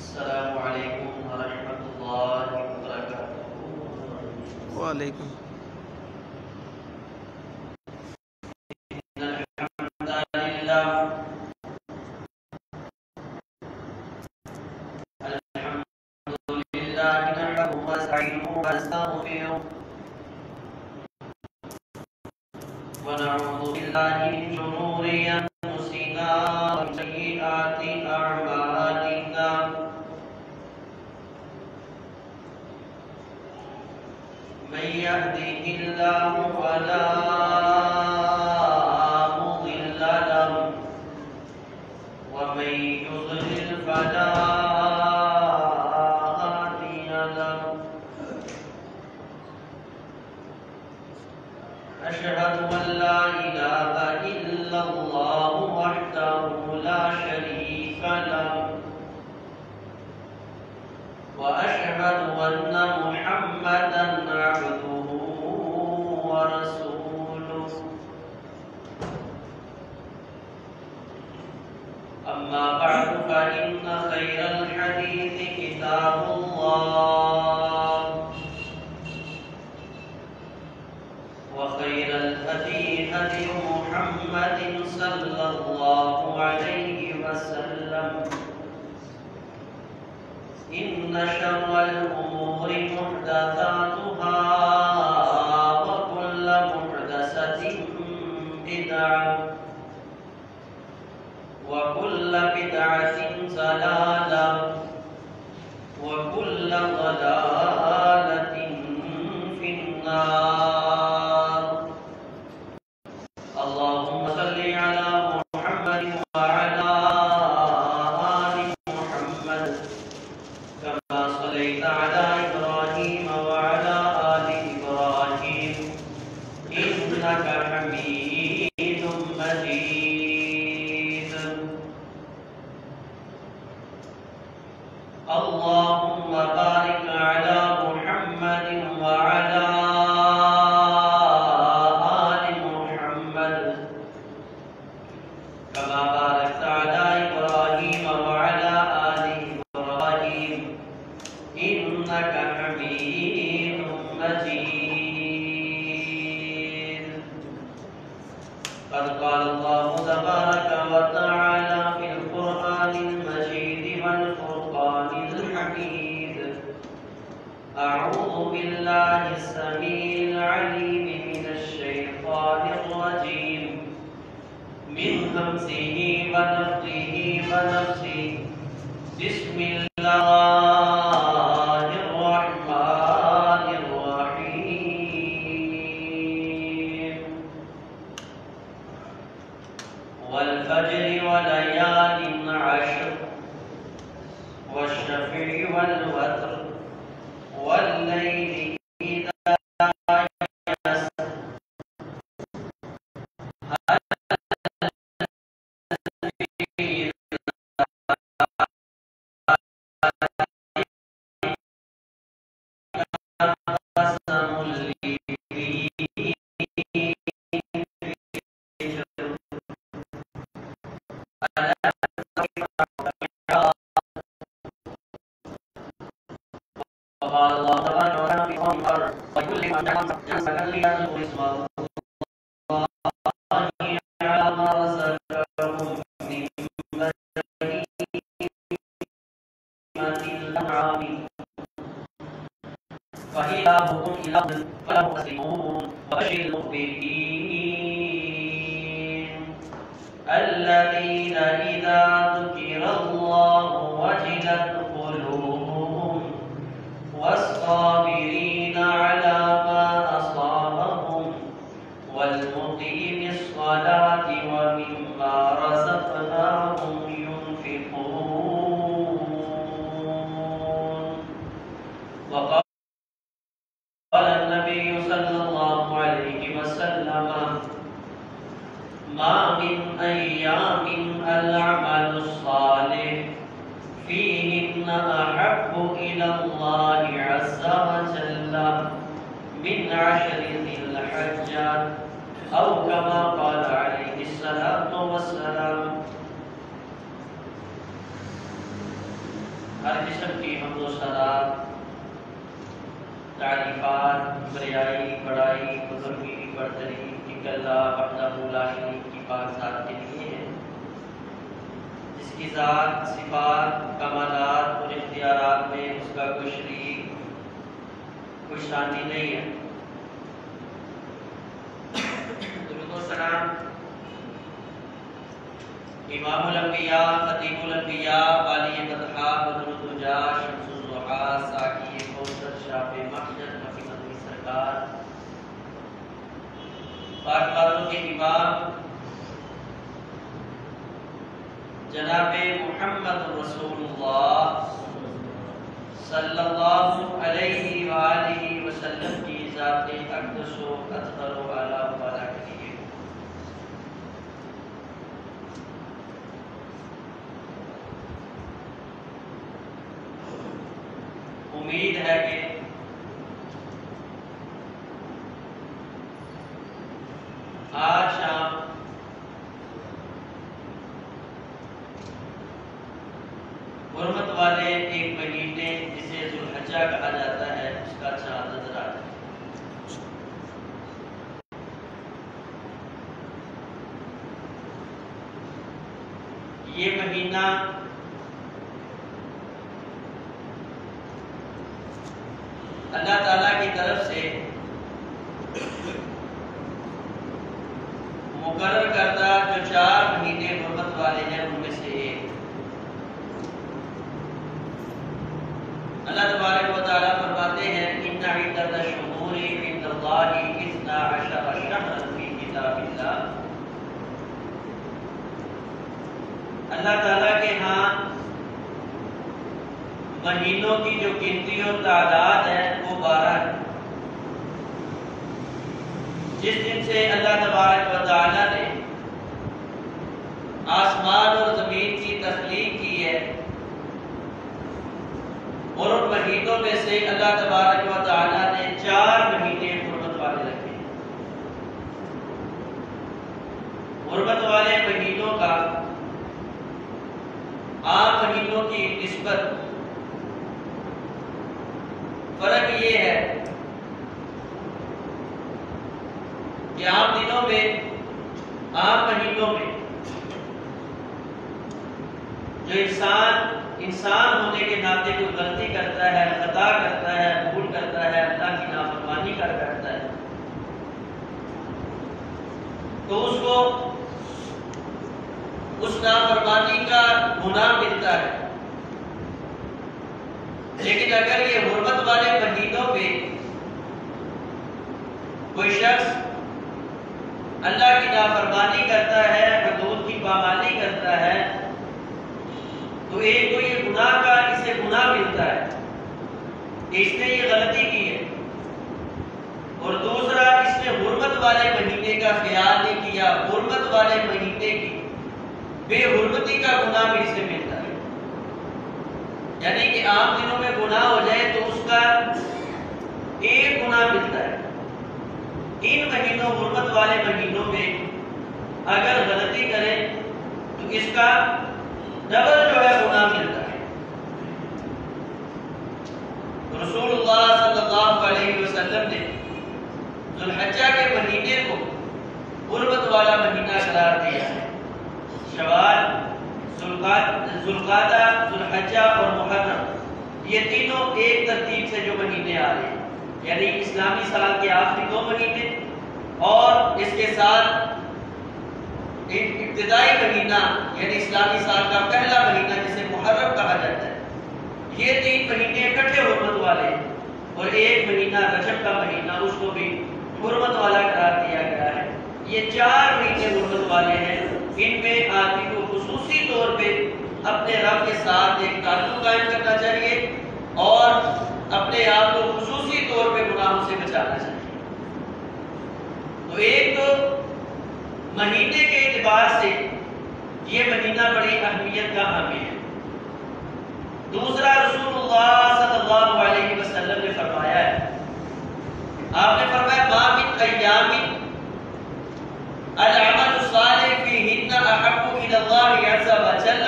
السلام علیکم ورحمۃ اللہ وبرکاتہ۔ وعلیکم ونعوذ بالله من شرور أنفسنا ومن سيئات أعمالنا، من يهده الله فلا مضل له ومن يضلل فلا هادي له، أشهد أن لا إله إلا الله وحده لا شريك له، وأشهد أن محمدا عبده ورسوله، أما بعد فإن خير الحديث كتاب الله، وخير الهدي هدي محمد صلى الله عليه وسلم، إن شر الأمور محدثاتها وكل محدثة بدعة وكل بدعة ضلالة وكل ضلالة في النار. اللهم صل على محمد وعلى آل محمد كما صليت على إبراهيم وعلى آل إبراهيم إنك حميد مجيد. اللهم بارك على محمد وعلى آل محمد كما باركت على إبراهيم وعلى آل إبراهيم إنك حميد مجيد. قد قال الله تبارك وتعالى في القرآن المجيد والفرقان الحميد: أعوذ بالله السميع العليم من الشيطان الرجيم، من همزه ونفخه ونفثه. بسم الله الرحمن الرحيم. والفجر وليال عشر، والشفع والوتر، والليل إذا يسر، هل في وقال الله تبارك وتعالى في قوم وكل من جنسك ليذوق اسم الله على ما رزقهم من بهيمة الأنعام فإلهكم إله فله أسلمون وبشر المخبتين الذين إذا ذكر الله وجلت قلوبهم والصابرين على ما أصابهم والمقيم الصلاة ومما رزقناهم ينفقون. وقال النبي صلى الله عليه وسلم ما من أيام العمل الصالح فيهن أحب إلى الله عز وجل من 10 ذي الحجة أو كما قال عليه الصلاة والسلام. ہر قسم کی حمد و ثنا تعریفات بریائی بڑائی بزرگی برتری ایک اللہ وحدہ لا شریک کی پاک ذات کے لیے ہے، جس کی ذات صفات کمالات اور اختیارات میں اس کا کوئی شریک کوئی ثانی نہیں ہے. درود و سلام امام الانبیاء خطیب الانبیاء والی فتحہ بدر الدجا شمس الضحیٰ ساقی کوثر شاہ محشر مکی مدنی سرکار پاک باتوں کے امام جناب محمد رسول اللہ صلی اللہ علیہ وآلہ وسلم کی ذات اقدس و اطہر و اعلیٰ والا کے لیے امید ہے کہ آج شام حرمت والے ایک مہینے جسے ذوالحجہ کہا جاتا ہے اس کا چاند نظر آتا ہے. یہ مہینہ اللہ تعالیٰ کی طرف سے مقرر کردہ جو 4 مہینے حرمت والے ہیں ان میں سے ایک. اللہ تبارک و تعالیٰ فرماتے ہیں ان عدت الشہور عند اللہ 12 شہرا فی کتاب اللہ. اللہ تعالیٰ کے ہاں مہینوں کی جو گنتی اور تعداد ہے وہ 12 ہے. جس دن سے اللہ تبارک و تعالیٰ نے آسمان اور زمین کی تخلیق کی ہے اور ان مہینوں میں سے اللہ تبارک و تعالیٰ نے 4 مہینے حرمت والے رکھے. حرمت والے مہینوں کا عام مہینوں کی نسبت فرق یہ ہے کہ عام دنوں میں عام مہینوں میں جو انسان ہونے کے ناطے کوئی غلطی کرتا ہے، خطا کرتا ہے، بھول کرتا ہے، اللہ کی نافرمانی کر بیٹھتا ہے تو اس کو اس نافرمانی کا گناہ ملتا ہے. لیکن اگر یہ حرمت والے مہینوں میں کوئی شخص اللہ کی نافرمانی کرتا ہے، حدود کی پامالی کرتا ہے تو ایک تو یہ گناہ کا اسے گناہ ملتا ہے کہ اس نے یہ غلطی کی ہے، اور دوسرا اس نے حرمت والے مہینے کا خیال نہیں کیا، حرمت والے مہینے کی بے حرمتی کا گناہ بھی اسے ملتا ہے. یعنی کہ عام دنوں میں گناہ ہو جائے تو اس کا ایک گناہ ملتا ہے. ان مہینوں حرمت والے مہینوں میں اگر غلطی کریں تو اس کا ڈبل جو ہے گناہ ملتا ہے۔ رسول اللہ صلی اللہ علیہ وسلم نے ذو الحجہ کے مہینے کو غربت والا مہینہ قرار دیا ہے۔ شوال، ذوالقعدہ، ذو الحجہ اور محرم، یہ تینوں ایک ترتیب سے جو مہینے آ رہے ہیں، یعنی اسلامی سال کے آخری 2 مہینے اور اس کے ساتھ ابتدائی مہینہ یعنی اسلامی سال کا پہلا مہینہ جسے محرم کہا جاتا ہے، یہ 3 مہینے اکٹھے حرمت والے ہیں، اور ایک مہینہ رجب کا مہینہ اس کو بھی حرمت والا قرار دیا گیا ہے۔ یہ 4 مہینے حرمت والے ہیں، ان میں آدمی کو خصوصی طور پہ اپنے رب کے ساتھ ایک تعلق قائم کرنا چاہیے اور اپنے آپ کو خصوصی طور پہ گناہوں سے بچانا چاہیے۔ تو ایک تو مہینے کے اعتبار سے یہ مہینہ بڑی اہمیت کا حامل ہے۔ دوسرا، رسول اللہ صلی اللہ علیہ وسلم نے فرمایا ہے، آپ نے فرمایا ما من ایام العمل الصالح فیہن احب الی اللہ عز وجل،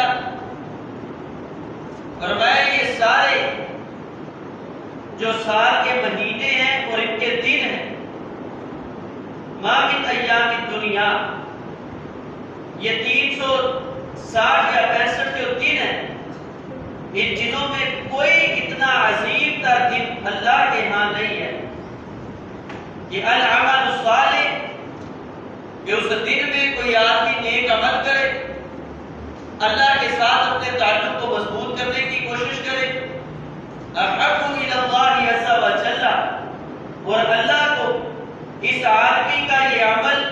فرمایا یہ سارے جو سال کے مہینے ہیں اور ان کے دن ہیں، ما من ایام الدنیا، یہ 360 یا 65 جو دن ہیں، ان دنوں میں کوئی اتنا عظیم تر دن اللہ کے ہاں نہیں ہے کہ العمل الصالح، کہ اس دن میں کوئی آدمی نیک عمل کرے، اللہ کے ساتھ اپنے تعلق کو مضبوط کرنے کی کوشش کرے، احب الی اللہ عز وجل، اور اللہ کو اس آدمی کا یہ عمل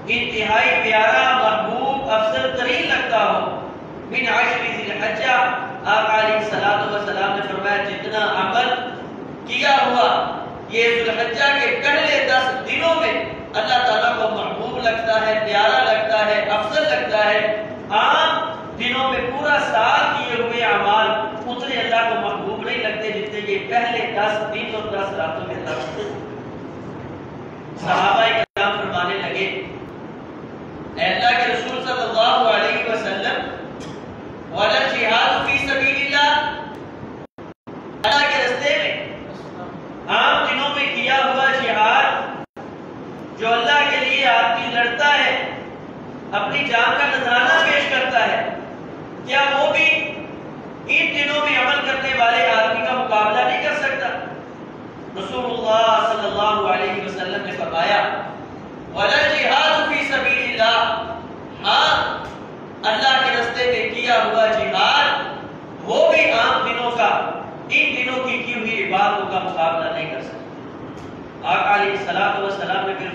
انتہائی پیارا، محبوب، افضل ترین لگتا ہو، من 10 ذی الحجہ، آقا علیہ الصلوۃ والسلام نے فرمایا جتنا عمل کیا ہوا یہ ذو الحجہ کے پہلے 10 دنوں میں اللہ تعالیٰ کو محبوب لگتا ہے، پیارا لگتا ہے، افضل لگتا ہے۔ عام دنوں میں پورا سال کیے ہوئے اعمال اتنے اللہ کو محبوب نہیں لگتے جتنے یہ پہلے 10 دن اور 10 راتوں میں لگتے۔ صحابہ کرام فرمانے لگے، اے اللہ کے رسول صلی اللہ علیہ وسلم، وَلَا الْجِهَادُ فِي سَبِيلِ اللَّهِ، اللہ کے راستے میں عام دنوں میں کیا ہوا جہاد جو اللہ کے لیے آدمی لڑتا ہے، اپنی جان کا نذرانہ پیش کرتا ہے، کیا وہ بھی ان دنوں میں عمل کرنے والے آدمی کا مقابلہ نہیں کر سکتا؟ رسول اللہ صلی اللہ علیہ وسلم نے فرمایا، وَلَا الْجِهَادُ فِي سَبِيلِ اللَّهِ، ہاں اللہ کے راستے میں کیا ہوا جہاد وہ بھی عام دنوں کا، ان دنوں کی ہوئی عبادتوں کا مقابلہ نہیں کر سکتا۔ آقا علیہ الصلوۃ والسلام نے پھر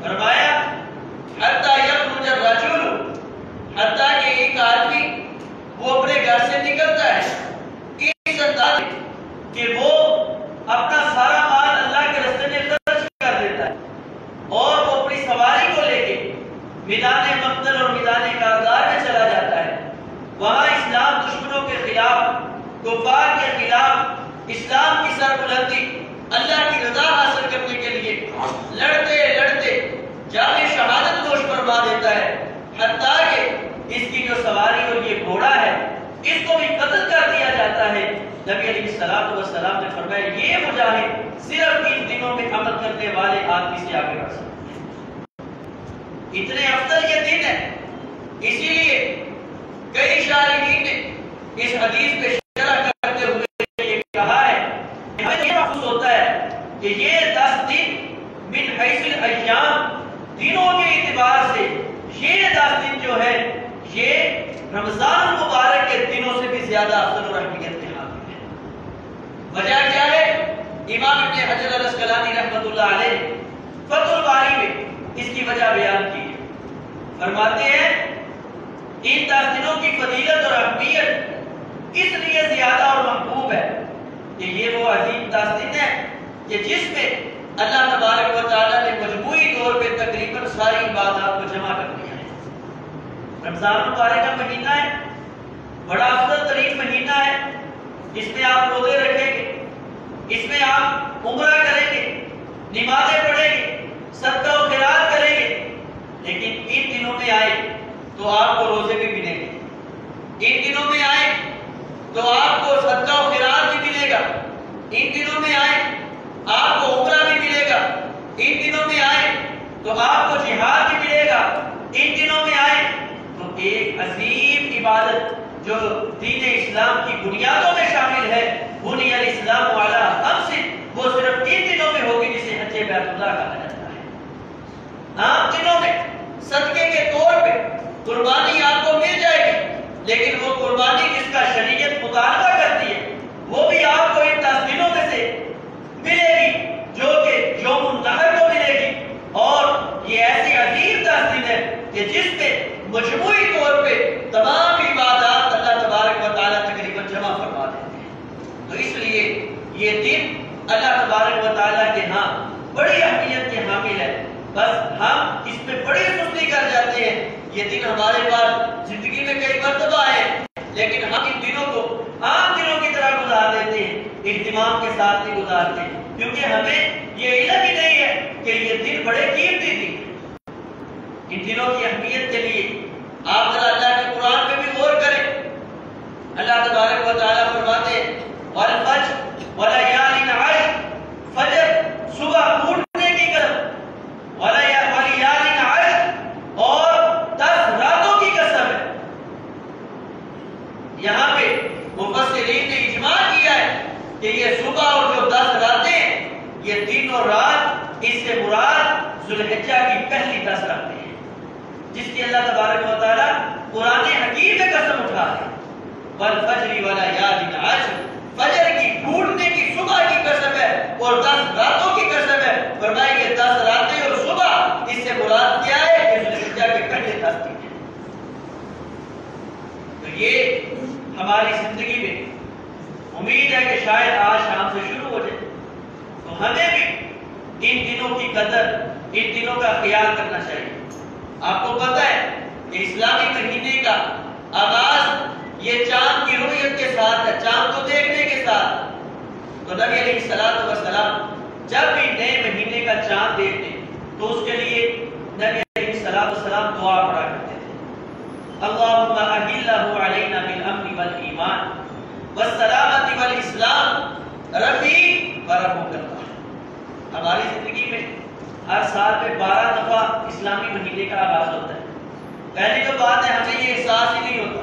فرمایا حتیٰ یخرج الرجل، حتیٰ کہ ایک آدمی وہ اپنے گھر سے نکلتا ہے اس انداز کہ وہ اپنا سارا مال اللہ کے راستے میں خرچ کر دیتا ہے اور وہ اپنی سواری کو لے کے میدان مقتل اور میدان کارزار میں چلا جاتا ہے، وہاں اسلام دشمنوں کے خلاف، کفار کے خلاف اسلام کی سربلندی، اللہ کی رضا حاصل کرنے کے لیے لڑتے لڑتے جام شہادت نوش فرما دیتا ہے، حتیٰ کہ اس کی جو سواری اور یہ گھوڑا ہے اس کو بھی قتل کر دیا جاتا ہے۔ نبی علیہ الصلوۃ والسلام نے فرمایا یہ مجاہد صرف ان دنوں میں عمل کرنے والے آدمی سے آگے بڑھ سکتا ہے، اتنے افضل یہ دن ہے۔ اسی لیے کئی شارحین نے اس حدیث پہ شرح کرتے ہوئے یہ کہا ہے کہ ہمیں یہ محسوس ہوتا ہے کہ یہ 10 دن من حیث الایام، دنوں کے اعتبار سے یہ 10 دن جو ہے یہ رمضان مبارک کے دنوں سے بھی زیادہ افضل اور اہمیت کے حامل ہے۔ وجہ کیا ہے؟ امام ابن حجر العسقلانی رحمۃ اللہ علیہ فتح الباری میں اس کی وجہ بیان کی ہے، فرماتے ہیں ان 10 دنوں کی فضیلت اور اہمیت اس لیے زیادہ اور محبوب ہے کہ یہ وہ عظیم 10 دن ہے کہ جس میں اللہ تبارک و تعالیٰ نے مجموعی طور پہ تقریباً ساری عبادات کو جمع کر دیا ہے۔ رمضان مبارک کا مہینہ ہے، بڑا افضل ترین مہینہ ہے، اس میں آپ روزے رکھیں گے، اس میں آپ عمرہ کریں گے، نمازیں پڑھیں گے، صدقہ و خیرات کریں گے، لیکن ان دنوں میں آئے تو آپ کو روزے بھی ملیں گے. ان دنوں میں آئے تو آپ کو صدقہ و خیرات بھی ملے گا. ان دنوں میں آئے آپ کو عمرہ بھی ملے گا. ان دنوں میں آئے تو آپ کو جہاد بھی ملے گا. ان دنوں میں آئے تو ایک عظیم عبادت جو دین اسلام کی بنیادوں میں شامل ہے، بنی الاسلام علی خمس، وہ صرف ان دنوں میں ہوگی جسے حج بیت اللہ کہا جاتا ہے. عام دنوں میں صدقے کے طور پہ قربانی آپ کو مل جائے گی، لیکن وہ قربانی جس کا شریعت مطالبہ کرتی ہے وہ بھی آپ کو ان 10 دنوں میں سے ملے گی، جو کہ یوم النحر کو ملے گی. اور یہ ایسی عظیم 10 دن ہے کہ جس میں مجموعی طور پہ تمام عبادات اللہ تبارک و تعالیٰ تقریباً جمع فرما دیتے ہیں. تو اس لیے یہ دن اللہ تبارک و تعالیٰ کے ہاں بڑی اہمیت کے حامل ہے. بس ہم اس میں بڑی سستی کر جاتے ہیں. یہ دن ہمارے پاس زندگی میں کئی مرتبہ آئے، لیکن ہم ان دنوں کو عام دنوں کی طرح گزار دیتے ہیں، اہتمام کے ساتھ نہیں گزارتے، کیونکہ ہمیں یہ علم ہی نہیں ہے کہ یہ دن بڑے قیمتی دن ہیں. ان دنوں کی اہمیت کے لیے آپ ذرا اللہ کے قرآن پہ بھی غور کریں. اللہ تبارک و تعالیٰ فرماتے ہیں والفجر ولیال عشر، فجر صبح پھوٹنے کی قسم، ولیال عشر، اور 10 راتوں کی قسم ہے. یہاں پہ مفسرین نے اجماع کیا ہے کہ یہ صبح اور جو 10 راتیں ہیں یہ دن اور رات، اس سے مراد ذوالحجہ کی پہلی 10 راتیں ہیں جس کی اللہ تبارک و تعالیٰ قرآن حکیم میں قسم اٹھا ہے. والفجر ولیال عشر، فجر کی پھوٹنے کی صبح کی قسم ہے اور 10 راتوں کی قسم ہے. فرمایا یہ 10 راتیں اور صبح، اس سے مراد کیا ہے کہ ذوالحجہ کے پہلے 10 دن ہیں. تو یہ ہماری زندگی میں امید ہے کہ شاید آج شام سے شروع ہو جائے، تو ہمیں بھی ان دنوں کی قدر، ان دنوں کا خیال کرنا چاہیے. آپ کو پتہ ہے کہ اسلامی مہینے کا آغاز یہ چاند کی رؤیت کے ساتھ ہے، چاند کو دیکھنے کے ساتھ. تو نبی علیہ الصلوۃ والسلام جب بھی نئے مہینے کا چاند دیکھتے تو اس کے لیے نبی علیہ الصلوۃ والسلام دعا پڑھا کرتے تھے. اللهم اهله علينا بالامن والايمان والسلامة والاسلام رفیق ورحمۃ اللہ. ہماری زندگی میں ہر سال میں 12 دفعہ اسلامی مہینے کا آغاز ہوتا ہے. پہلی تو بات ہے ہمیں یہ احساس ہی نہیں ہوتا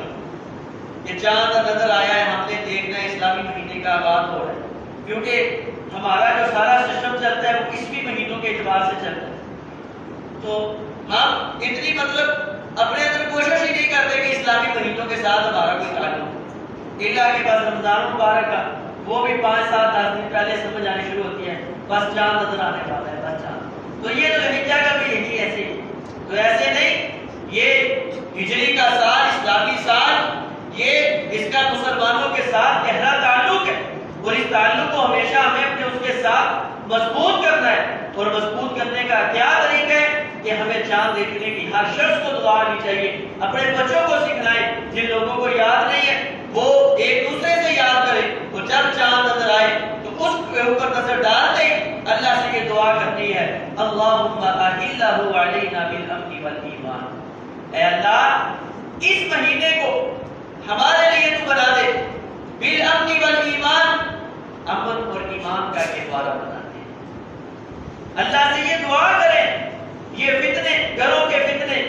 کہ چاند نظر آیا ہے، ہم نے دیکھنا ہے، اسلامی مہینے کا آغاز ہو رہا ہے، کیونکہ ہمارا جو سارا سسٹم چلتا ہے وہ اسوی مہینوں کے اعتبار سے چلتا ہے. تو ہم اتنی اپنے اندر کوشش ہی نہیں کرتے کہ اسلامی مہینوں کے ساتھ ہمارا کوئی تعلق ہو. اللہ کے بعد رمضان مبارک کا وہ بھی 5 7 10 دن پہلے سمجھ آنی شروع ہوتی ہے، بس چاند نظر آنے والا ہے، بس چاند. تو یہ ذوالحجہ کا بھی یہی ایسے ہی. تو ایسے نہیں، یہ ہجری کا سال، اسلامی سال، یہ اس کا مسلمانوں کے ساتھ گہرا تعلق ہے، اور اس تعلق کو ہمیشہ ہمیں اپنے اس کے ساتھ مضبوط کرنا ہے. اور مضبوط کرنے کا کیا طریقہ ہے کہ ہمیں چاند دیکھنے کی ہر شخص کو دعا آنی چاہیے. اپنے بچوں کو سکھلائیں، جن لوگوں کو یاد نہیں ہے وہ ایک دوسرے سے یاد کریں. تو جب چاند نظر آئے تو اس کے اوپر نظر ڈال دیں، اللہ سے یہ دعا کرنی ہے اللہم اہلہ علینا بالامن والایمان. اے اللہ اس مہینے کو ہمارے لیے تو بنا دے بالامن والایمان، امن اور ایمان کا گہوارہ بنا دے. اللہ سے یہ دعا کریں یہ فتنے، گھروں کے فتنے،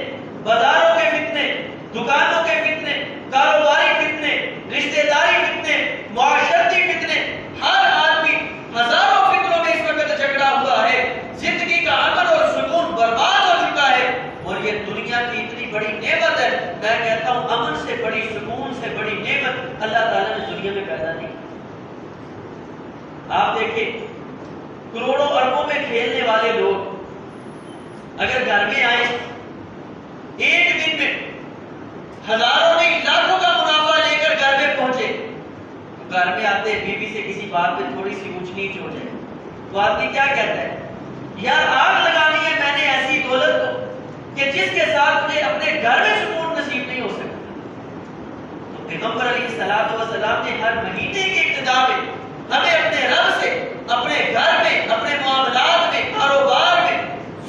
بازاروں کے فتنے، دکانوں کے فتنے، کاروباری فتنے، رشتہ داری فتنے، معاشرتی فتنے، ہر آدمی ہزاروں فتنوں میں اس وقت جھگڑا ہوا ہے. زندگی کا امن اور سکون برباد ہو چکا ہے، اور یہ دنیا کی اتنی بڑی نعمت ہے. میں کہتا ہوں امن سے بڑی، سکون سے بڑی نعمت اللہ تعالیٰ نے دنیا میں پیدا نہیں. آپ دیکھیں کروڑوں اربوں میں کھیلنے والے لوگ اگر گھر میں آئے ایک دن میں ہزاروں نہیں لاکھوں کا منافع لے کر گھر میں پہنچے، تو گھر میں آتے بیوی سے کسی بات پہ تھوڑی سی اونچ نیچ ہو جائے تو آدمی کیا کہتا ہے؟ یار آگ لگانی ہے میں نے ایسی دولت کو کہ جس کے ساتھ مجھے اپنے گھر میں سکون نصیب نہیں ہو سکتا. تو پیغمبر علیہ الصلوۃ والسلام نے ہر مہینے کی ابتدا میں ہمیں اپنے رب سے، اپنے گھر میں، اپنے معاملات میں، کاروبار میں،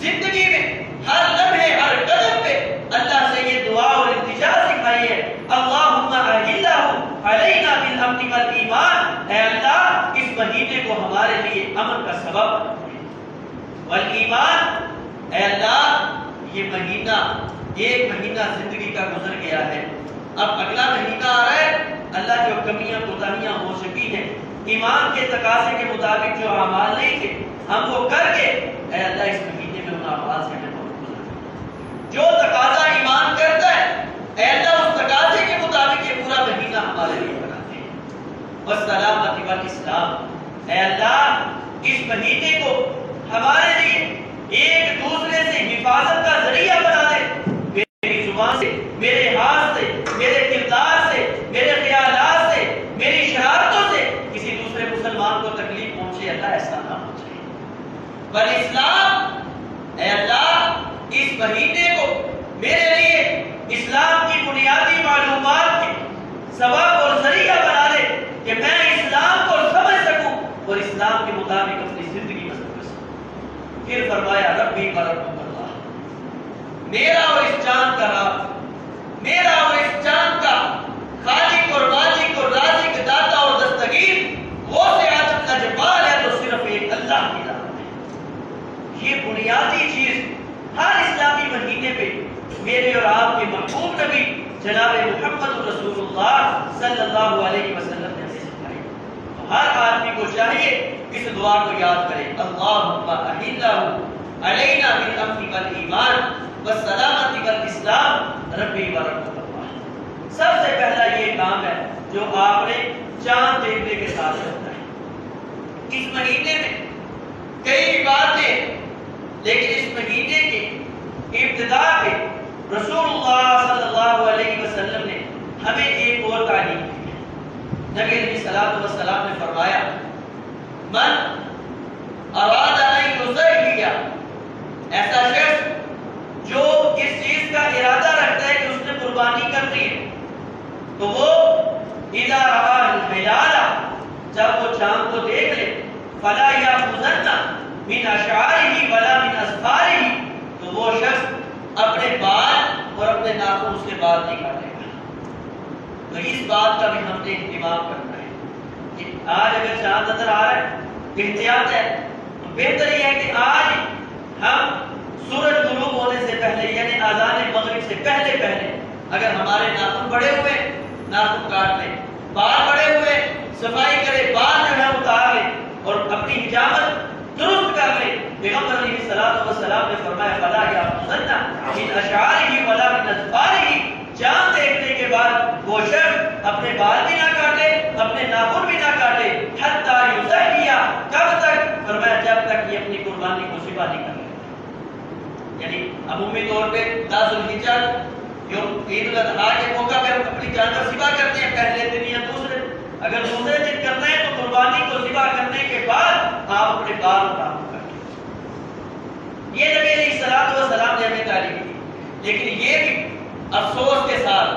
زندگی میں، ہر لمحے ہر قدم پہ اللہ سے یہ دعا اور مہینے کو ہمارے لیے امن کا سبب بنائے۔ والایمان، اے اللہ یہ مہینہ، ایک مہینہ زندگی کا گزر گیا ہے، اب اگلا مہینہ آ رہا ہے، اللہ جو کمیاں کوتاہیاں ہو سکی ہیں، ایمان کے تقاضے کے مطابق جو اعمال نہیں تھے ہم وہ کر کے، اے اللہ اس مہینے میں ان اعمال سے ہمیں محفوظ رکھ۔ جو تقاضا ایمان کرتا ہے اے اللہ اس تقاضے کے مطابق یہ پورا مہینہ ہمارے لیے بنا دے۔ والسلامۃ والاسلام، اے اللہ اس مہینے کو ہمارے لیے ایک دوسرے سے حفاظت کا ذریعہ بنا دے، میری زبان سے، میرے ہاتھ سے، میرے کردار سے، میرے خیالات سے، میری شرارتوں سے کسی دوسرے مسلمان کو تکلیف پہنچے، اللہ ایسا نہ ہو جائے۔ والاسلام، اے اللہ اس مہینے کو میرے لیے اسلام کی بنیادی معلومات کے سبب اور ذریعہ بنا دے کہ میں اسلام کو سمجھ سکوں اور اسلام کے مطابق اپنی زندگی بسر کر سکوں۔ پھر فرمایا ربی وربک اللہ، میرا اور اس چاند کا رب، میرا اور اس چاند کا خالق اور مالک اور رازق داتا اور دستگیر وہ سے عالم کا جبال ہے تو صرف ایک اللہ کی ذات ہے۔ یہ بنیادی چیز ہر اسلامی مہینے پہ میرے اور آپ کے محبوب نبی جناب محمد رسول اللہ صلی اللہ علیہ وسلم نے سکھائی۔ تو ہر آدمی کو چاہیے اس دعا کو یاد کرے، اللہم احلہ علینا بالامن والایمان والسلامۃ والاسلام ربی وربک اللہ۔ سب سے پہلا یہ کام ہے جو آپ نے چاند دیکھنے کے ساتھ کرنا ہے۔ اس مہینے میں کئی باتیں، لیکن اس مہینے کے ابتدا پہ رسول اللہ صلی اللہ علیہ وسلم نے ہمیں ایک اور تعلیم دی ہے۔ نبی علیہ الصلوۃ والسلام نے فرمایا من اراد ان یضحی، ایسا شخص جو اس چیز کا ارادہ رکھتا ہے کہ اس نے قربانی کرنی ہے تو وہ اذا رأى الہلال، جب وہ چاند کو دیکھ لے، فلا یأخذن من اشعارہ ولا من اظفارہ، تو وہ شخص اپنے بال اور اپنے ناخن اس کے بعد نہیں کاٹے گا۔ تو اس بات کا بھی ہم نے اہتمام کرنا ہے کہ آج اگر چاند نظر آ رہا ہے، احتیاط ہے، تو بہتر یہ ہے کہ آج ہم سورج غروب ہونے سے پہلے یعنی اذان مغرب سے پہلے اگر ہمارے ناخن بڑے ہوئے ناخن کاٹ لیں، بال بڑے ہوئے صفائی کرے، بال جو ہے اتار لیں اور اپنی حجامت درست کر لیں۔ پیغمبر علیہ الصلوۃ والسلام نے فرمایا فلا یأخذن من اشعارہ ولا من اظفارہ، چاند دیکھنے کے بعد وہ شخص اپنے بال بھی نہ کاٹے، اپنے ناخن بھی نہ کاٹے، حتی یضحی، کب تک؟ فرمایا جب تک یہ اپنی قربانی کو ذبح نہیں کر لیتا۔ یعنی عمومی طور پہ 10 ذوالحجہ جو عید الاضحیٰ کے موقع پہ ہم اپنی جانور ذبح کرتے ہیں، پہلے دن یا دوسرے، اگر دوسرے دن کرنا ہے تو قربانی کو ذبح کرنے کے بعد آپ اپنے بال اتار کر یہ نبی علیہ الصلوۃ والسلام نے ہمیں تعلیم دی۔ لیکن یہ بھی افسوس کے ساتھ،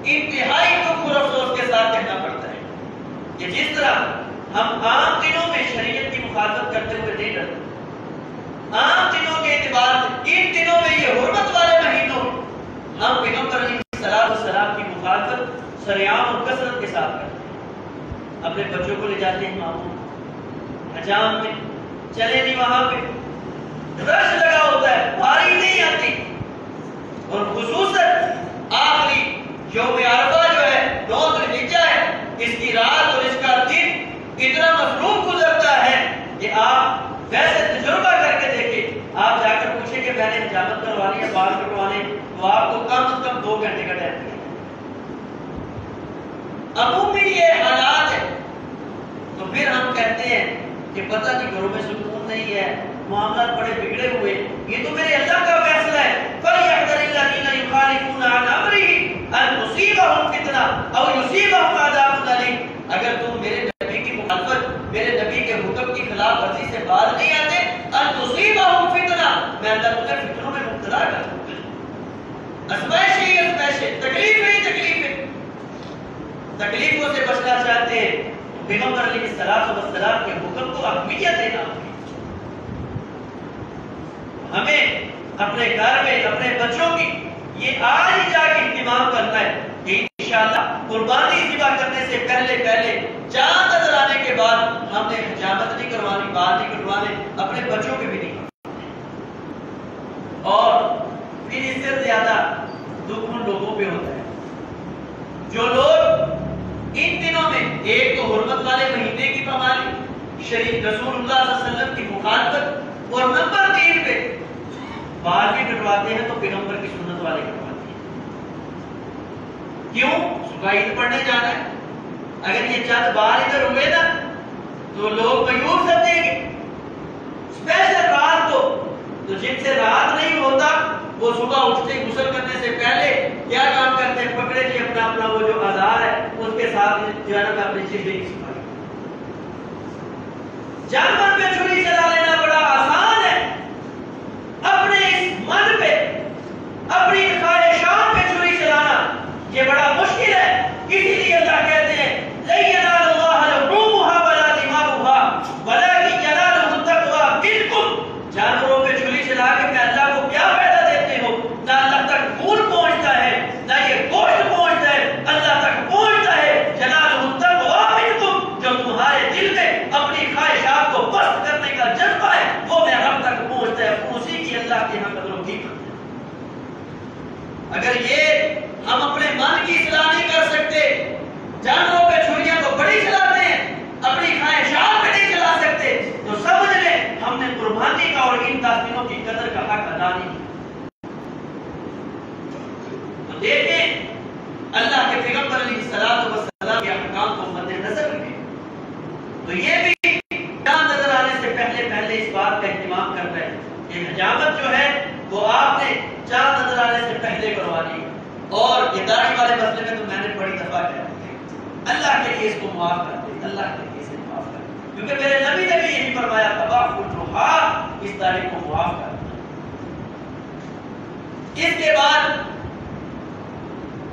انتہائی دکھ اور افسوس کے ساتھ کہنا پڑتا ہے کہ جس طرح ہم عام دنوں میں شریعت کی مخالفت کرتے ہوئے نہیں ڈرتے، عام دنوں کے اعتبار سے ان دنوں میں یہ حرمت والے مہینوں ہم پیغمبر علیہ الصلوۃ والسلام کی مخالفت سریعام اور کثرت کے ساتھ کرتے ہیں۔ اپنے بچوں کو لے جاتے ہیں ماموں حجام میں، چلے نہیں وہاں پہ رش لگا ہوتا ہے، باری نہیں آتی، اور خصوصاً آخری یوم عرفہ جو ہے 9 ذوالحجہ ہے، اس کی رات اور اس کا دن اتنا مصروف گزرتا ہے کہ آپ ویسے تجربہ کر کے دیکھیں، آپ جا کر پوچھیں کہ میں نے حجامت کروانی ہے، بال کٹوانے، تو آپ کو کم از کم 2 گھنٹے کا ٹائم دیا۔ عمومی یہ حالات ہے تو پھر ہم کہتے ہیں کہ پتہ نہیں گھروں میں سکون نہیں ہے، معاملات بڑے بگڑے ہوئے، یہ تو میرے اللہ کا فیصلہ ہے۔ فَلْيَحْذَرِ الَّذِينَ يُخَالِفُونَ عَنْ أَمْرِهِ أَن تُصِيبَهُمْ فِتْنَةٌ أَوْ يُصِيبَهُمْ عَذَابٌ أَلِيمٌ۔ اگر تم میرے نبی کی مخالفت، میرے نبی کے حکم کی خلاف ورزی سے باز نہیں آتے، أَن تُصِيبَهُمْ فِتْنَةٌ، میں اللہ تمہیں فتنوں میں مبتلا کر دوں گا۔ ازمائش ہی ازمائش ہے، تکلیف ہی تکلیف ہے۔ تکلیفوں سے بچنا چاہتے ہیں تو پیغمبر علیہ الصلوۃ والسلام کے حکم کو اہمیت دینا ہوگی۔ ہمیں اپنے گھر میں اپنے بچوں کی یہ آج ہی جا کے اہتمام کرنا ہے کہ انشاءاللہ قربانی ذبح کرنے سے پہلے چاند نظر آنے کے بعد ہم نے حجامت نہیں کروانی، بال نہیں کٹوانے، اپنے بچوں کے بھی نہیں کروانے۔ اور پھر اس سے زیادہ دکھ ان لوگوں پہ ہوتا ہے جو لوگ ان دنوں میں ایک تو حرمت والے مہینے کی پامالی، شریف رسول اللہ صلی اللہ علیہ وسلم کی مخالفت، اور نمبر 3 پہ بال بھی کٹواتے ہیں تو پیغمبر کی سنت والے کٹواتے ہیں۔ کیوں؟ صبح عید پڑھنے جانا ہے، اگر یہ چند بال ادھر ہوئے نا تو لوگ مایوس سمجھیں گے۔ اسپیشل رات کو، تو جن سے رات نہیں ہوتا وہ صبح اٹھتے غسل کرنے سے پہلے کیا کام کرتے ہیں؟ پکڑے جی اپنا وہ جو آزار ہے اس کے ساتھ جو ہے نا اپنے چہرے کی صفائی۔ جانور پہ چھری چلا لینا بڑا آسان ہے، اپنے اس من پہ، اپنی خواہشات پہ چھری چلانا یہ بڑا مشکل ہے۔ اسی لیے اللہ کہتے ہیں لَن يَنَالَ اللَّهَ لُحُومُهَا وَلَا دِمَاؤُهَا وَلَٰكِن يَنَالُهُ التَّقْوَىٰ مِنكُمْ۔ جانوروں پہ چھری چلا کے میں اللہ کو کیا فائدہ دیتے ہو؟ نہ اللہ تک خون پہنچتا ہے، نہ یہ گوشت پہنچتا ہے، اللہ تک پہنچتا ہے يَنَالُهُ التَّقْوَىٰ مِنكُمْ، جو تمہارے دل میں اپنی خواہشات کو پست کرنے کا جذبہ ہے وہ میں رب تک پہنچتا ہے، اسی کی اللہ کے ہاں قدر و قیمت ہے۔ اگر یہ ہم اپنے من کی اصلاح نہیں کر سکتے، جانوروں پہ چھریاں تو بڑی چلاتے ہیں، اپنی خواہشات پہ نہیں چلا سکتے، تو سمجھ لیں ہم نے قربانی کا اور ان دنوں کی قدر کا حق ادا نہیں کیا۔ تو دیکھیں اللہ کے پیغمبر علیہ السلام کے احکام کو مد نظر رکھیں، تو یہ بھی چاند نظر آنے سے پہلے اس بات کا اہتمام کرتا ہے کہ حجامت جو ہے وہ آپ نے چاند نظر آنے سے پہلے کروانی ہے۔ اور یہ داڑھی والے مسئلے میں تو میں نے بڑی دفعہ کہا اللہ کے لیے اس کو معاف کر دے، اللہ کے لیے اسے معاف کر دے، کیونکہ میرے نبی نے بھی یہی فرمایا تباہ الرحا، اس داڑھی کو معاف کر دے۔ اس کے بعد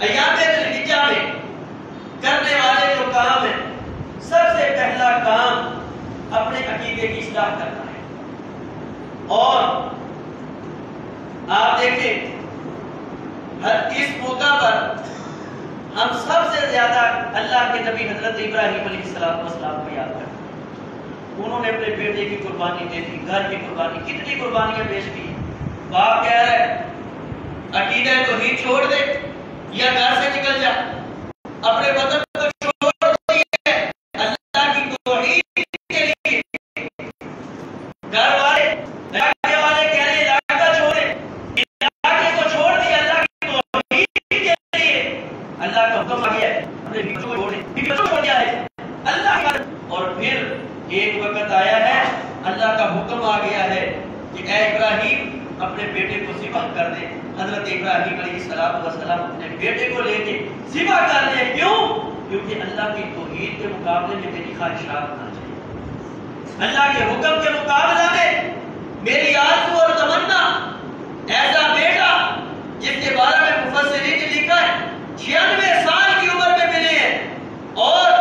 ایام ذوالحجہ میں کرنے والے جو کام ہے، سب سے پہلا کام اپنے عقیدے کی اصلاح کرنا ہے۔ اور آپ دیکھیں اس موقع پر ہم سب سے زیادہ اللہ کے نبی حضرت ابراہیم علیہ السلام کو یاد کرتے ہیں۔ انہوں نے اپنے بیٹے کی قربانی دے دی، گھر کی قربانی، کتنی قربانیاں پیش کی۔ باپ کہہ رہا ہے عقیدہ توحید چھوڑ دے یا گھر سے نکل جا، اپنے وطن کو چھوڑ دے اللہ کی توحید کے لیے۔ گھر والے علاقے والے کہہ رہے علاقہ چھوڑے، علاقے کو چھوڑ دیا اللہ کی توحید کے لیے۔ اللہ کا حکم آ گیا ہے اپنے بیٹوں کو چھوڑے، بیٹوں کو چھوڑ دیا ہے اللہ کا۔ اور پھر ایک وقت آیا ہے اللہ کا حکم آ گیا ہے کہ اے ابراہیم اپنے بیٹے کو ذبح کر دے۔ حضرت ابراہیم علیہ السلام اپنے بیٹے کو لے کے ذبح کر دے۔ کیوں؟ کیونکہ اللہ کی توحید کے مقابلے میں میری خواہشات نہ چاہیے، اللہ کے حکم کے مقابلہ میں میری آرزو اور تمنا۔ ایسا بیٹا جس کے بارے میں مفسرین نے لکھا ہے 96 سال کی عمر میں ملے ہیں، اور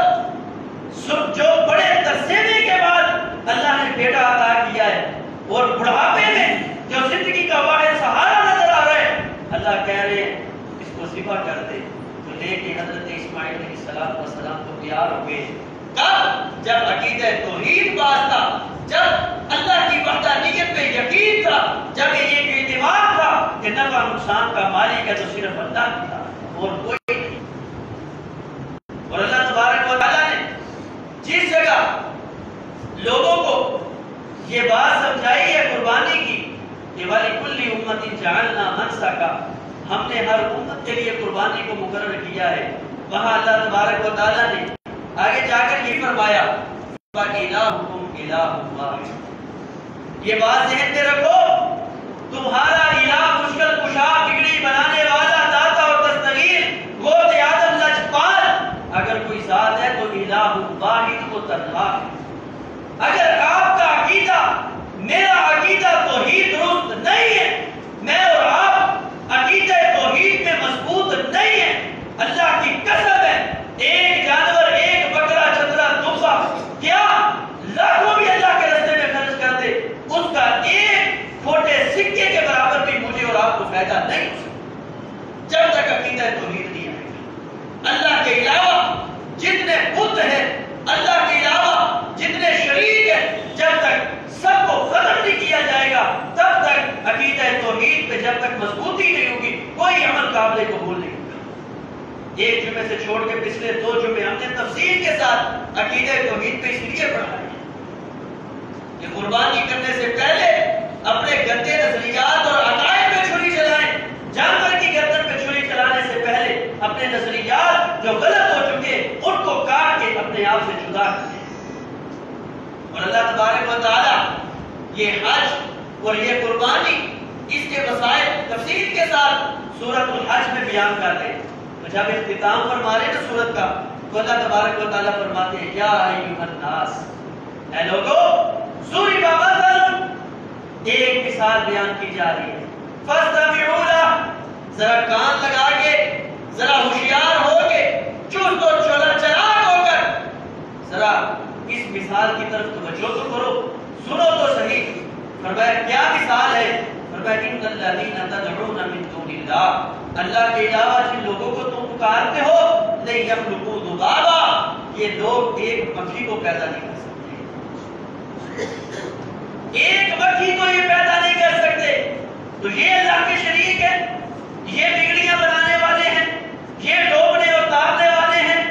جو بڑے ترسینے کے بعد اللہ نے بیٹا عطا کیا ہے، اور بڑھاپے میں جو زندگی کا واحد سہارا نظر آ رہا ہے، اللہ کہہ رہے ہیں اس کو ذبح کر دے۔ تو لے کے حضرت اسماعیل علیہ السلام کو تیار ہو گئے۔ کب؟ جب عقیدہ توحید پاس تھا، جب اللہ کی وحدانیت پہ یقین تھا، جب یہ اعتماد تھا کہ نفع نقصان کا مالک ہے تو صرف اللہ کی تھا اور کوئی نہیں۔ اور اللہ تبارک و تعالیٰ نے جس جگہ لوگوں کو یہ بات سمجھائی ہے قربانی کی کہ وَلِكُلِّ أُمَّةٍ جَعَلْنَا مَنسَكًا، ہم نے ہر امت کے لیے قربانی کو مقرر کیا ہے، وہاں اللہ تبارک و تعالیٰ نے آگے جا کر یہ فرمایا وَإِلَٰهُكُمْ إِلَٰهٌ وَاحِدٌ۔ یہ بات ذہن میں رکھو، تمہارا الہ مشکل کشا، بگڑی بنانے والا، داتا اور دستگیر، غوث آدم لجپال، اگر کوئی ذات ہے تو الہ واحد کو تنہا ہے۔ اگر آپ کا عقیدہ، میرا عقیدہ توحید درست نہیں ہے، میں اور آپ عقیدہ توحید میں مضبوط نہیں ہے، اللہ کی قسم ہے ایک جانور، ایک بکرا، چترا، دمبا، کیا لاکھوں بھی اللہ کے راستے میں خرچ کر دے، اس کا ایک کھوٹے سکے کے برابر بھی مجھے اور آپ کو فائدہ نہیں ہو سکتا جب تک عقیدہ توحید نہیں آئے گا۔ اللہ کے علاوہ جتنے بت ہیں، اللہ کے علاوہ جتنے ایک جمعے سے چھوڑ کے پچھلے 2 جمعے ہم نے تفصیل کے ساتھ عقیدہ توحید پہ اس لیے پڑھا ہے کہ قربانی کرنے سے پہلے اپنے گندے نظریات اور عقائد پہ چھری چلائیں. جانور کی گردن پہ چھری چلانے سے پہلے اپنے نظریات جو غلط ہو چکے ان کو کاٹ کے اپنے آپ سے جدا کریں. اور اللہ تبارک و تعالی یہ حج اور یہ قربانی اس کے مسائل تفصیل کے ساتھ سورۃ الحج میں بیان کرتے ہیں. جب اختتام فرما رہے ہیں نا سورت کا تو اللہ تبارک و تعالیٰ فرماتے ہیں یا ایھا الناس، اے لوگو، ضرب مثل، ایک مثال بیان کی جا رہی ہے، فاستمعوا لہ، ذرا کان لگا کے، ذرا ہوشیار ہو کے، چست و چلاک ہو کر ذرا اس مثال کی طرف توجہ تو کرو، سنو تو صحیح. فرمایا کیا مثال ہے؟ فرمایا ان الذین تدعون من دون اللہ، اللہ کے علاوہ جن لوگوں کو تم پکارتے ہو، لن یخلقوا ذبابا، یہ لوگ ایک مکھی کو پیدا نہیں کر سکتے، ایک مکھی کو یہ پیدا نہیں کر سکتے. تو یہ اللہ کے شریک ہے، یہ بگڑیاں بنانے والے ہیں، یہ ڈوبنے اور تارنے والے ہیں،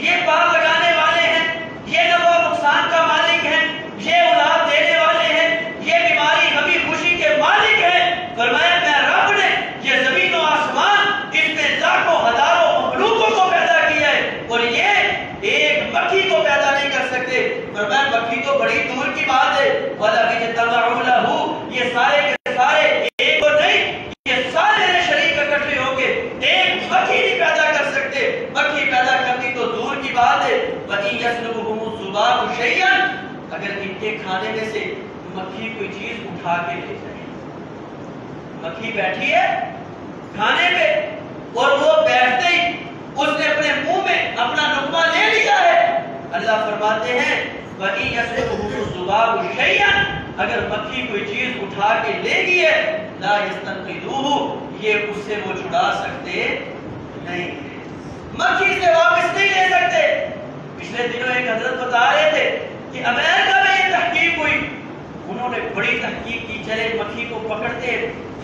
یہ پار لگانے والے ہیں، یہ نفع نقصان کا مالک ہے، یہ اولاد دینے والے ہیں، یہ بیماری غمی خوشی کے مالک ہیں. فرمایا میں رب نے یہ زمین و آسمان، اس میں لاکھوں ہزاروں مخلوقوں کو پیدا کیا ہے اور یہ ایک مکھی کو پیدا نہیں کر سکتے. فرمایا مکھی تو بڑی دور کی بات ہے، وَلَقَدْ اجْتَمَعُوا لَهُ، یہ سارے کے سارے ایک کو نہیں، یہ سارے شریک اکٹھے ہو کے ایک مکھی نہیں پیدا کر سکتے. مکھی پیدا کرنی تو دور کی بات ہے. وَإِن يَسْلُبْهُمُ الذُّبَابُ شَيْئًا، اگر ان کے کھانے میں سے مکھی کوئی چیز اٹھا کے لے جائے، مکھی بیٹھی ہے کھانے پہ اور وہ بیٹھتے ہی اس نے اپنے منہ میں اپنا لقمہ لے لیا ہے، اللہ فرماتے ہیں وَإِن يَسْلُبْهُمُ الذُّبَابُ شَيْئًا، اگر مکھی کوئی چیز اٹھا کے لے گئی ہے، لَا يَسْتَنقِذُوهُ، یہ اس سے وہ چھڑا سکتے نہیں ہیں، مکھی سے واپس نہیں لے سکتے. پچھلے دنوں ایک حضرت بتا رہے تھے کہ امریکہ میں یہ تحقیق ہوئی، انہوں نے بڑی تحقیق کی، چلے مکھی کو پکڑتے،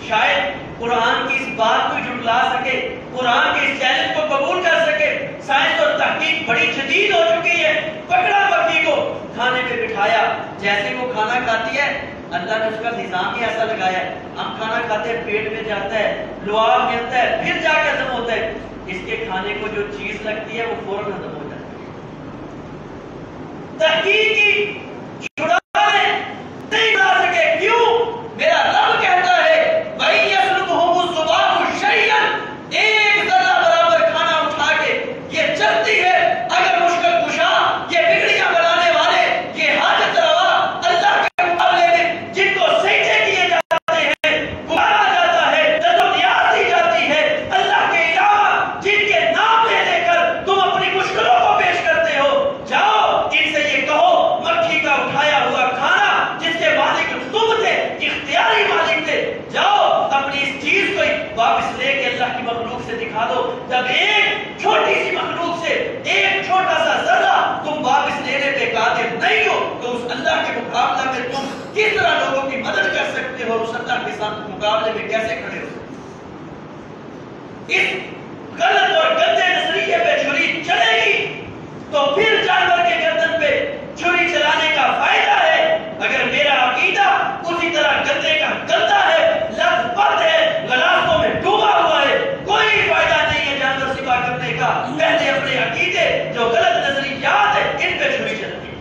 شاید قرآن کی اس بات کو جھٹلا سکے، قرآن کے اس چیلنج کو قبول کر سکے. سائنس اور تحقیق بڑی شدید ہو چکی ہے. پکڑا مکھی کو، کھانے پہ بٹھایا، جیسے وہ کھانا کھاتی ہے اللہ نے اس کا نظام ہی ایسا لگایا ہے، ہم کھانا کھاتے ہیں پیٹ میں جاتا ہے، لعاب ملتا ہے، پھر جا کے ہضم ہوتا ہے. اس کے کھانے کو جو چیز لگتی ہے وہ فوراً ہضم ہو جاتی ہے. تحقیق کی، چھڑانے نہیں بنا سکے. کیوں؟ میرا رب کہتا ہے بھائی یسلبہم الذباب شیئا، ایک ذرہ برابر کھانا اٹھا کے یہ چلتی ہے. اگر مشکل کشا، یہ بگڑیاں بنانے والے، یہ حاجت روا اللہ کے مقابلے میں جن کو سجدے کیے جاتے ہیں، پکارا جاتا ہے، جد و نیاز دی جاتی ہے، اللہ کے علاوہ جن کے نام لے لے کر تم اپنی مشکلوں کو پیش کرتے ہو، جاؤ ان سے یہ کہو مکھی کا اٹھایا ہوا کھانا جس کے مالک تم تھے، اختیاری مالک تھے، جاؤ اپنی اس چیز کو واپس لے کے اللہ کی مخلوق سے دکھا دو. جب ایک چھوٹی سی مخلوق سے ایک چھوٹا سا ذرہ تم واپس لینے پہ قادر نہیں ہو تو اس اللہ کے مقابلہ میں تم کس طرح لوگوں کی مدد کر سکتے ہو اور اس اللہ کے ساتھ مقابلے میں کیسے کھڑے ہو سکتے؟ اس غلط اور گندے نظریے پہ چھری چلے گی تو پھر جانور کے گردن پہ چھری چلانے کا فائدہ ہے. اگر میرا عقیدہ اسی طرح گندے کا گندا ہے، لت پت ہے، غلافتوں میں ڈوبا ہوا ہے، کوئی فائدہ نہیں ہے جانور سوا کرنے کا. پہلے اپنے عقیدے جو غلط نظریات ہیں ان پہ چھری چلتی ہے.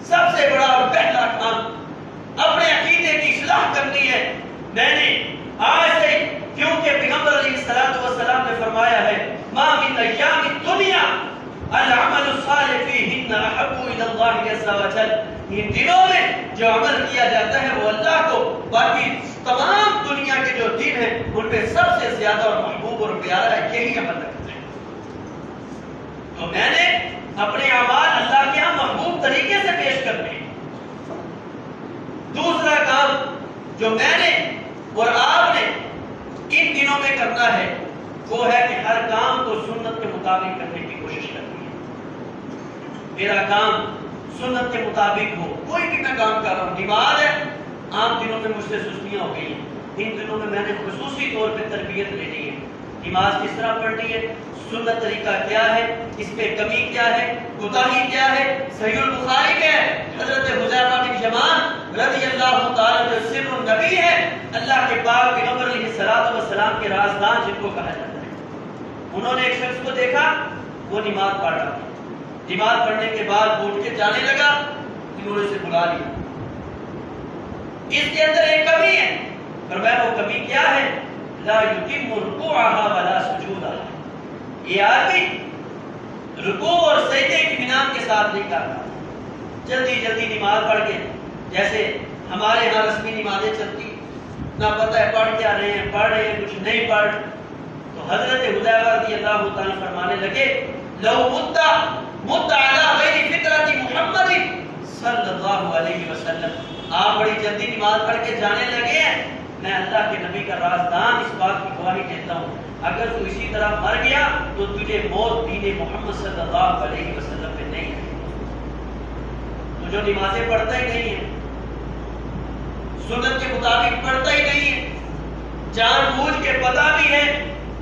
سب سے بڑا اور پہلا کام اپنے عقیدے کی اصلاح کرنی ہے. میں نے آج سے، کیونکہ پیغمبر علیہ السلام نے فرمایا ہے ما من ایام الدنیا العمل الصالح فیہن احب الی اللہ عز وجل، ان دنوں میں جو عمل کیا جاتا ہے وہ اللہ کو باقی تمام دنیا کے جو دن ہیں ان پہ سب سے زیادہ اور محبوب اور پیارا یہی عمل رکھتا ہے. تو میں نے اپنے اعمال اللہ کے یہاں محبوب طریقے سے پیش کرنے ہیں. دوسرا کام جو میں نے اور آپ نے ان دنوں میں کرنا ہے وہ ہے کہ ہر کام کو سنت کے مطابق کرنے کی کوشش کرنی ہے. میرا کام سنت کے مطابق ہو. کوئی بھی میں کام کر رہا ہوں، نماز ہے، عام دنوں میں مجھ سے سستیاں ہو گئی ہیں، ان دنوں میں میں نے خصوصی طور پہ تربیت لینی ہے. نماز کس طرح پڑھنی ہے، سنت طریقہ کیا ہے، اس پہ کمی کیا ہے، کوتاہی کیا ہے۔ صحیح البخاری میں ہے حضرت حذیفہ بن یمان رضی اللہ تعالیٰ جو سر النبی ہے، اللہ کے پاک پیغمبر علیہ الصلوۃ والسلام کے رازدان جن کو کہا جاتا ہے، انہوں نے ایک شخص کو دیکھا وہ نماز پڑھ رہا تھا۔ نماز پڑھنے کے بعد اٹھ کے جانے لگا، انہوں نے اسے بلا لیا، اس کے اندر ایک کمی ہے۔ فرمایا وہ کمی کیا ہے؟ لا یتم رکوعها ولا سجودها، یہ آدمی رکوع اور سجدے اطمینان کے ساتھ نہیں کرتا، جلدی جلدی نماز پڑھ کے، جیسے ہمارے ہاں رسمی نمازیں چلتی، نہ پتہ ہے پڑھ کیا رہے ہیں کچھ نہیں پڑھ۔ تو حضرت حذیفہ رضی اللہ تعالیٰ فرمانے لگے لو مت علی غیر فطرت محمد صلی اللہ علیہ وسلم، آپ بڑی جلدی نماز پڑھ کے جانے لگے ہیں، میں اللہ کے نبی کا رازدان اس بات کی گواہی دیتا ہوں، اگر تو اسی طرح مر گیا تو تجھے موت دین محمد صلی اللہ علیہ وسلم میں نہیں ہے۔ تو جو نمازیں پڑھتا ہی نہیں ہے، سنت کے مطابق پڑھتا ہی نہیں ہے، جان بوجھ کے پتہ بھی ہے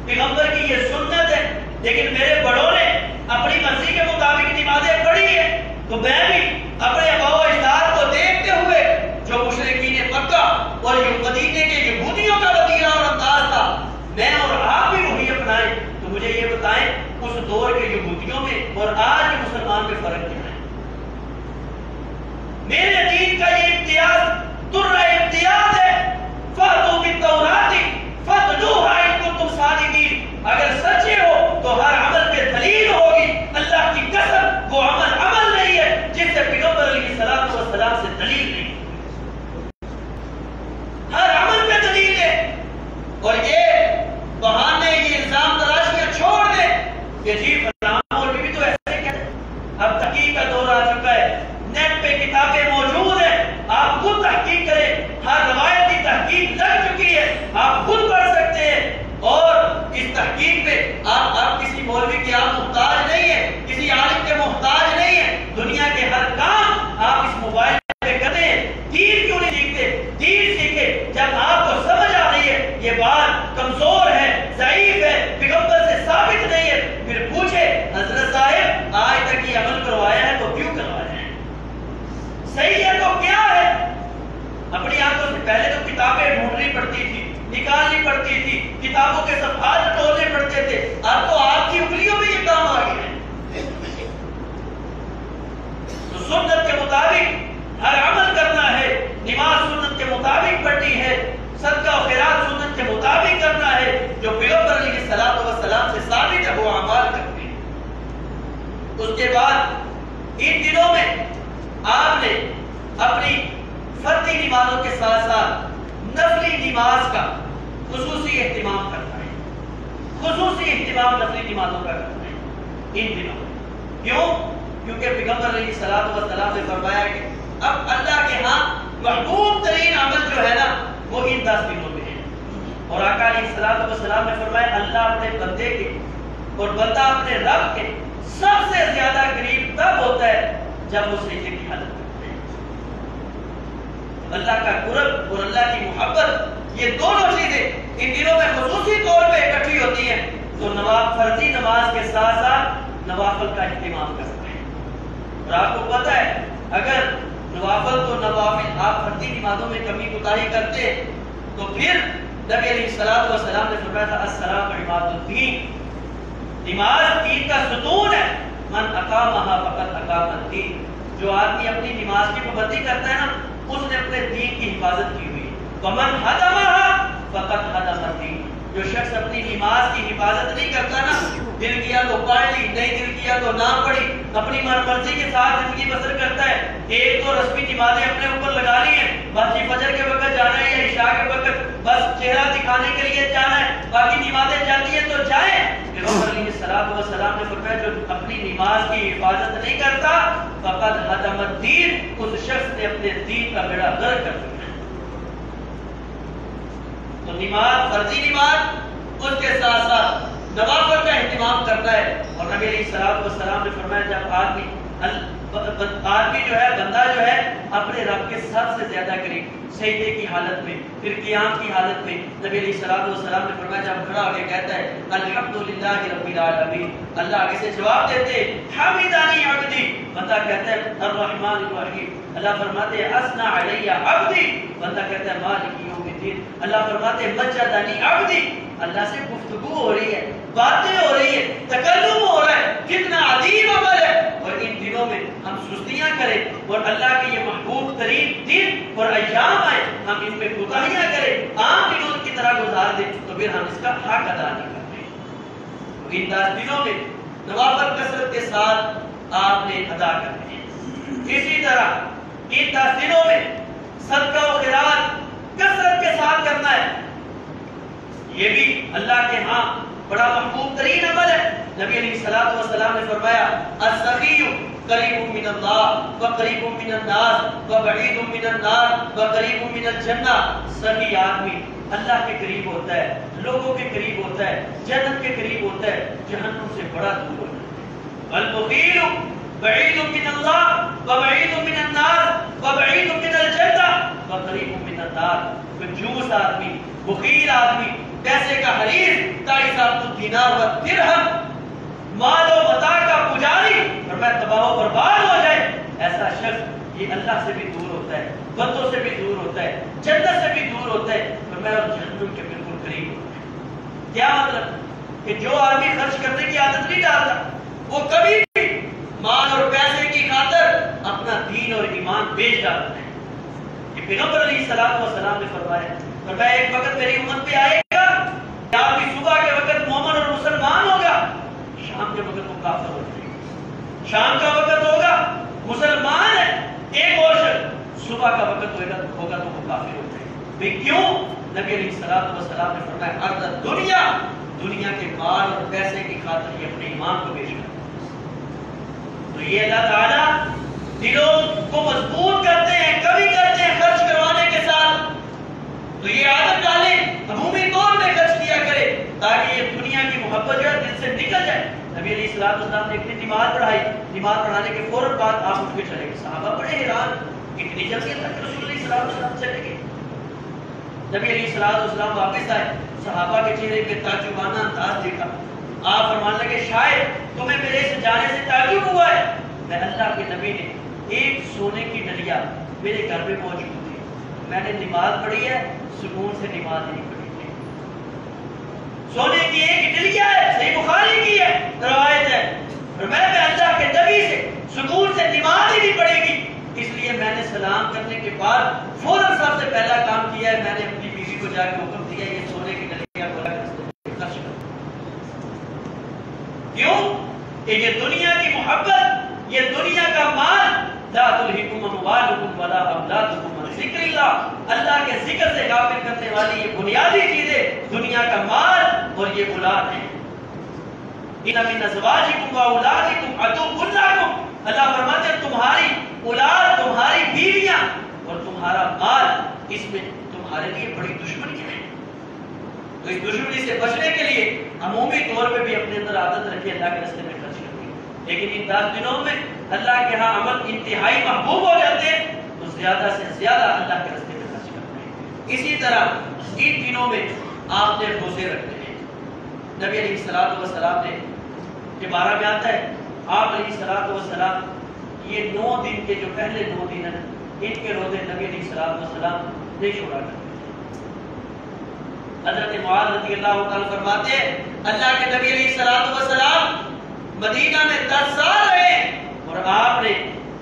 پیغمبر کی یہ سنت ہے، لیکن میرے بڑوں نے اپنی مرضی کے مطابق نمازیں پڑھی ہے، تو میں بھی اپنے آباء و اجداد کو دیکھتے ہوئے جو مشرکین مکہ اور مدینے کے یہودیوں کا رویہ اور انداز تھا، میں اور آپ بھی وہی اپنائیں۔ تو مجھے یہ بتائیں اس دور کے یہودیوں میں اور آج کے مسلمان میں فرق کیا ہے؟ میرے دین کا یہ امتیاز درہ امتیاز ہے، فَأْتُوا بِالتَّوْرَاةِ فَاتْلُوهَا إِن كُنتُمْ صَادِقِينَ، اگر سچے ہو تو ہر عمل پہ دلیل ہوگی، اللہ کی قسم وہ عمل نہیں ہے جس سے پیغمبر علیہ الصلوۃ والسلام سے دلیل نہیں، ہر عمل پہ دلیل ہے۔ اور یہ بہانے یہ الزام تراشیاں چھوڑ دیں کہ جی فلاں مولوی بھی تو ایسے کہتے ہیں۔ اب تحقیق کا دور آ چکا ہے، نیٹ پہ کتابیں موجود ہیں، آپ خود تحقیق کریں، ہر روایت کی تحقیق لگ چکی ہے، آپ خود پڑھ سکتے ہیں، اور اس تحقیق پہ آپ کسی مولوی کے آپ محتاج نہیں ہیں، کسی عالم کے محتاج نہیں ہیں، دنیا کے ہر کام آپ اس موبائل پہ کرتے ہیں۔ دین کیوں نہیں سیکھتے؟ دین سیکھے جب آپ کو سمجھ آ رہی ہے یہ بات کمزور ہے، ضعیف ہے، پیغمبر سے ثابت نہیں ہے، پھر پوچھے حضرت صاحب آج تک یہ عمل کروایا ہے تو کیوں کروایا ہے، صحیح ہے تو کیا ہے؟ اپنی آنکھوں سے پہلے تو کتابیں ڈھونڈنی پڑتی تھی، نکالنی پڑتی تھی، کتابوں کے صفحات ٹولنے پڑتے تھے، اب تو آپ کی انگلیوں میں یہ کام آ گیا ہے۔ تو سنت کے مطابق ہر عمل کرنا ہے، نماز سنت کے مطابق پڑھنی ہے، صدقہ و خیرات سنت کے مطابق کرنا ہے، جو پیغمبر علیہ الصلوۃ والسلام سے ثابت ہے وہ اعمال کرتے ہیں۔ اس کے بعد ان دنوں میں آپ نے اپنی فردی نمازوں کے ساتھ ساتھ نفلی نماز کا خصوصی اہتمام کرنا ہے، خصوصی اہتمام نفلی نمازوں کا کرنا ہے ان دنوں۔ کیوں؟ کیونکہ پیغمبر علیہ الصلوۃ والسلام نے فرمایا کہ اب اللہ کے ہاں محبوب ترین عمل جو ہے نا وہ ان 10 دنوں میں ہے، اور آقا علیہ الصلوۃ والسلام نے فرمایا اللہ اپنے بندے کے اور بندہ اپنے رب کے سب سے زیادہ قریب تب ہوتا ہے جب وہ سجدے کی حالت میں ہے۔ اللہ کا قرب اور اللہ کی محبت یہ دونوں چیزیں ان دنوں میں خصوصی طور پہ اکٹھی ہوتی ہیں، تو فرضی نماز کے ساتھ ساتھ نوافل کا اہتمام کرتے ہیں۔ اور آپ کو پتہ ہے اگر نوافل تو نوافل آپ فردی نمازوں میں کمی کوتاہی کرتے ہیں تو پھر نبی علیہ الصلوۃ والسلام نے فرمایا تھا الصلاۃ عماد الدین، نماز دین کا ستون ہے، من اقامہا فقد اقام الدین، جو آدمی اپنی نماز کی پابندی کرتا ہے نا اس نے اپنے دین کی حفاظت کی ہوئی ہے۔ ومن ہدمہا فقد ہدم الدین، جو شخص اپنی نماز کی حفاظت نہیں کرتا نا، دل کیا تو پڑھ لی، نہیں دل کیا تو نہ پڑھی، اپنی مرضی کے ساتھ زندگی بسر کرتا ہے، ایک تو رسمی نمازیں اپنے اوپر لگا لی ہیں، بس فجر کے وقت جانا ہے یا عشاء کے وقت بس چہرہ دکھانے کے لیے جانا ہے، باقی نمازیں جاتی ہیں تو جائیں۔ پیغمبر علیہ الصلوۃ والسلام نے فرمایا جو اپنی نماز کی حفاظت نہیں کرتا فقد ہدم الدین، اس شخص نے اپنے دین کا بیڑا غرق کر دیا۔ تو نماز فرضی نماز اس کے ساتھ ساتھ نوافل کا اہتمام کرتا ہے، اور نبی علیہ الصلوۃ والسلام نے فرمایا جب آدمی آدمی جو ہے, بندہ جو ہے اپنے رب کے سب سے زیادہ قریب سجدے کی حالت میں, پھر قیام کی حالت میں. نبی علیہ الصلوۃ والسلام نے فرمایا جب کھڑا ہو کے کہتا ہے الحمدللہ رب العالمین, اللہ آگے سے جواب دیتے حمدانی عبدی, بندہ کہتا ہے الرحمن الرحیم, اللہ فرماتے ہیں اثنا علی عبدی, بندہ کہتا ہے مالک یوم الدین, اللہ فرماتے ہیں مجدنی عبدی. اللہ سے گفتگو ہو رہی ہے, باتیں ہو رہی ہے, تکلم ہو رہا ہے, کتنا عظیم عمل ہے. اور ان دنوں میں ہم سستیاں کریں اور اللہ کے یہ محبوب ترین دن اور ایام آئے, ہم ان میں کوتاہیاں کریں, عام دنوں کی طرح گزار دیں, تو پھر ہم اس کا حق ادا نہیں کرتے. تو ان 10 دنوں میں نوافل کثرت کے ساتھ آپ نے ادا کرنے ہیں. اسی طرح ان 10 دنوں میں صدقہ و خیرات کثرت کے ساتھ کرنا ہے. یہ بھی اللہ کے ہاں بڑا محبوب ترین عمل ہے. نبی علیہ الصلوۃ والسلام نے فرمایا السخی قریب من اللہ وقریب من الناس وبعید من النار وقریب من الجنہ. سخی آدمی اللہ کے قریب ہوتا ہے, لوگوں کے قریب ہوتا ہے, جنت کے قریب ہوتا ہے, جہنم سے بڑا دور ہوتا ہے. البخیل بعید من اللہ وبعید من الناس وبعید من الجنہ وقریب من النار. کنجوس آدمی, بخیل آدمی, پیسے کا حریف, تائیسات دینار و درہم, مال و متاع کا پجاری, اور میں تباہ و برباد ہو جائے, ایسا شخص یہ اللہ سے بھی دور ہوتا ہے, بندوں سے بھی دور ہوتا ہے, جنت سے بھی دور ہوتا ہے, اور میں جہنم کے بالکل قریب ہوتا ہے. کیا مطلب کہ جو آدمی خرچ کرنے کی عادت نہیں ڈالتا وہ کبھی بھی مال اور پیسے کی خاطر اپنا دین اور ایمان بیچ ڈالتا ہے. یہ پیغمبر علیہ الصلوۃ والسلام نے فرمایا, فرمایا ایک وقت میری امت پہ آئے گا کہ آپ کی صبح کے وقت مومن اور مسلمان ہوگا, شام کے وقت وہ کافر ہو جائے گا. شام کا وقت ہوگا مسلمان ہے ایک اور شخص, صبح کا وقت ہوگا تو وہ کافر ہو جائے گا. بھئی کیوں؟ نبی علیہ الصلوۃ والسلام نے فرمایا ارض دنیا, دنیا کے مال اور پیسے کی خاطر یہ اپنے ایمان کو بیچ کرتا ہے. تو یہ اللہ تعالیٰ دلوں کو مضبوط کرتے ہیں, کبھی کرتے ہیں خرچ کروانے کے ساتھ. تو یہ عادت ڈالیں, عمومی طور پہ خرچ کیا کرے تاکہ یہ دنیا کی محبت جو ہے دل سے نکل جائے. نبی علیہ الصلوۃ والسلام نے اتنی نماز پڑھائی, نماز پڑھانے کے فوراً بعد آپ اٹھ کے چلے گئے. صحابہ بڑے حیران, اتنی جلدی اللہ کے رسول علیہ الصلوۃ والسلام چلے گئے. نبی علیہ الصلوۃ والسلام واپس آئے, صحابہ کے چہرے پہ تعجبانہ انداز دیکھا. آپ فرمانے لگے شاید تمہیں میرے سے جانے سے تعجب ہوا ہے, میں اللہ کے نبی نے ایک سونے کی ڈلیا میرے گھر میں موجود تھی, میں نے نماز پڑھی ہے, سکون سے نماز نہیں پڑھی تھی. سونے کی ایک ڈلیا ہے, صحیح بخاری کی ہے روایت ہے, اور میں اللہ کے نبی سے سکون سے نماز ہی نہیں پڑھے گی, اس لیے میں نے سلام کرنے کے بعد فوراً سب سے پہلا کام کیا ہے, میں نے اپنی بیوی کو جا کے حکم دیا یہ سونے کی ڈلیا کو خرچ کر. کیوں کہ یہ دنیا کی محبت, یہ دنیا کا مال, لا تلہکم اموالکم ولا اولادکم عن ذکر اللہ, اللہ کے ذکر سے غافل کرنے والی یہ بنیادی چیزیں دنیا کا مال اور یہ اولاد ہیں. ان من ازواجکم واولادکم عدو لکم, اللہ فرماتے ہیں تمہاری اولاد, تمہاری بیویاں اور تمہارا مال اس میں تمہارے لیے بڑی دشمنی ہے. تو اس دشمنی سے بچنے کے لیے عمومی طور پہ بھی اپنے اندر عادت رکھے اللہ کے راستے میں خرچ کرنے. لیکن ان 10 دنوں میں اللہ کے ہاں عمل انتہائی محبوب ہو جاتے ہیں, تو زیادہ سے زیادہ اللہ کے راستے میں خرچ کرتے ہیں. اسی طرح ان دنوں میں آپ نے روزے رکھنے ہیں. نبی علیہ الصلوۃ والسلام نے کے بارے میں آتا ہے, آپ علیہ الصلوۃ والسلام یہ 9 دن کے جو پہلے 9 دن ہیں ان کے روزے نبی علیہ الصلوۃ والسلام نہیں چھوڑا کرتے. حضرت معاذ رضی اللہ تعالیٰ فرماتے ہیں اللہ کے نبی علیہ الصلوۃ والسلام مدینہ میں 10 سال رہے, اور آپ نے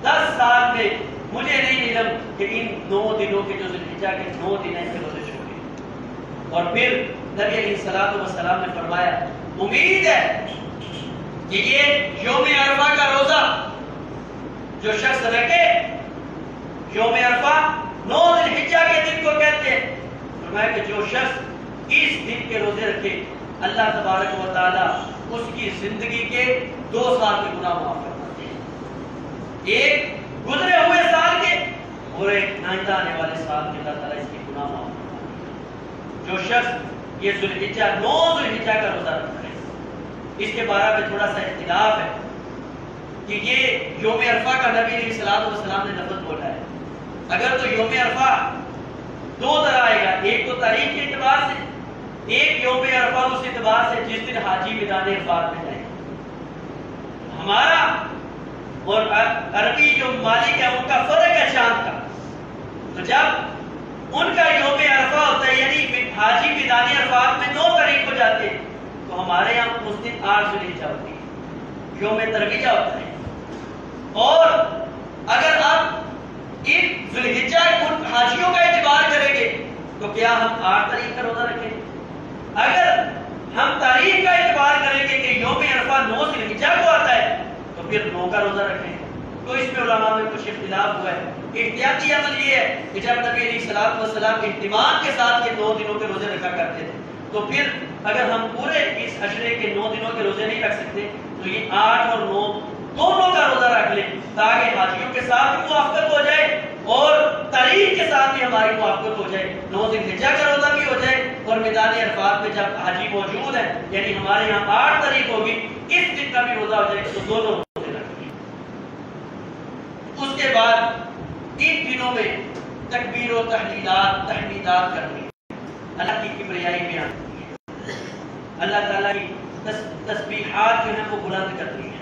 10 سال میں مجھے نہیں علم کہ ان 9 دنوں کے جو ذوالحجہ کے 9 دن ہیں کے روزے چھوڑے. اور پھر نبی علیہ الصلوۃ والسلام نے فرمایا امید ہے کہ یہ یوم عرفہ کا روزہ جو شخص رکھے, یوم عرفہ 9 ذوالحجہ کے دن کو کہتے ہیں, فرمایا کہ جو شخص اس دن کے روزے رکھے اللہ تبارک و تعالی اس کی زندگی کے 2 سال کے گناہ معاف فرماتے ہیں, ایک گزرے ہوئے سال کے اور ایک آئندہ آنے والے سال کے اللہ تعالیٰ اس کی گناہ معاف فرماتے ہیں. جو شخص یہ ذوالحجہ 9 ذوالحجہ کا روزہ رکھتا ہے, اس کے بارے میں تھوڑا سا اختلاف ہے کہ یہ یوم عرفہ کا نبی علیہ السلام نے لفظ بولا ہے. اگر تو یوم عرفہ دو طرح آئے گا، ایک تو تاریخ کے اعتبار سے، ایک یوم عرفہ اس اعتبار سے جس دن حاجی میدان عرفات میں جائے. ہمارا اور عربی جو مالک ہے ان کا فرق ہے چاند کا. تو جب ان کا یوم عرفہ ہوتا ہے یعنی حاجی میدان عرفات میں 9 تاریخ کو جاتے ہیں، تو ہمارے یہاں اس دن 8 ذوالحجہ ہوتی ہے، یوم ترویہ ہوتا ہے. اور اگر آپ ان ذوالحجہ ان حاجیوں کا اعتبار کریں گے تو کیا ہم 8 تاریخ کا روزہ رکھیں گے؟ اگر ہم تاریخ کا اعتبار کریں گے کہ یوم عرفہ 9 ذوالحجہ کو آتا ہے تو پھر 9 کا روزہ رکھیں گے. تو اس میں علماء میں کچھ اختلاف ہوا ہے. احتیاطی عمل یہ ہے کہ جب نبی علیہ السلام اہتمام کے ساتھ یہ 9 دنوں کے روزے رکھا کرتے تھے، تو پھر اگر ہم پورے اس عشرے کے 9 دنوں کے روزے نہیں رکھ سکتے تو یہ 8 اور 9 دونوں کا روزہ رکھ لیں تاکہ حاجیوں کے ساتھ بھی موافقت ہو جائے اور تاریخ کے ساتھ بھی ہماری موافقت ہو جائے. 9 ذوالحجہ کا روزہ بھی ہو جائے اور میدان عرفات میں جب حاجی موجود ہے یعنی ہمارے یہاں 8 تاریخ ہوگی اس دن کا بھی روزہ ہو جائے تو دونوں روزے رکھیں. اس کے بعد ان دنوں میں تکبیر و تحلیلات تحمیدات کرنی، اللہ کی کبریائی بیان کرنی ہے، اللہ تعالیٰ کی تسبیحات جو ہیں وہ بلند کرنی ہے.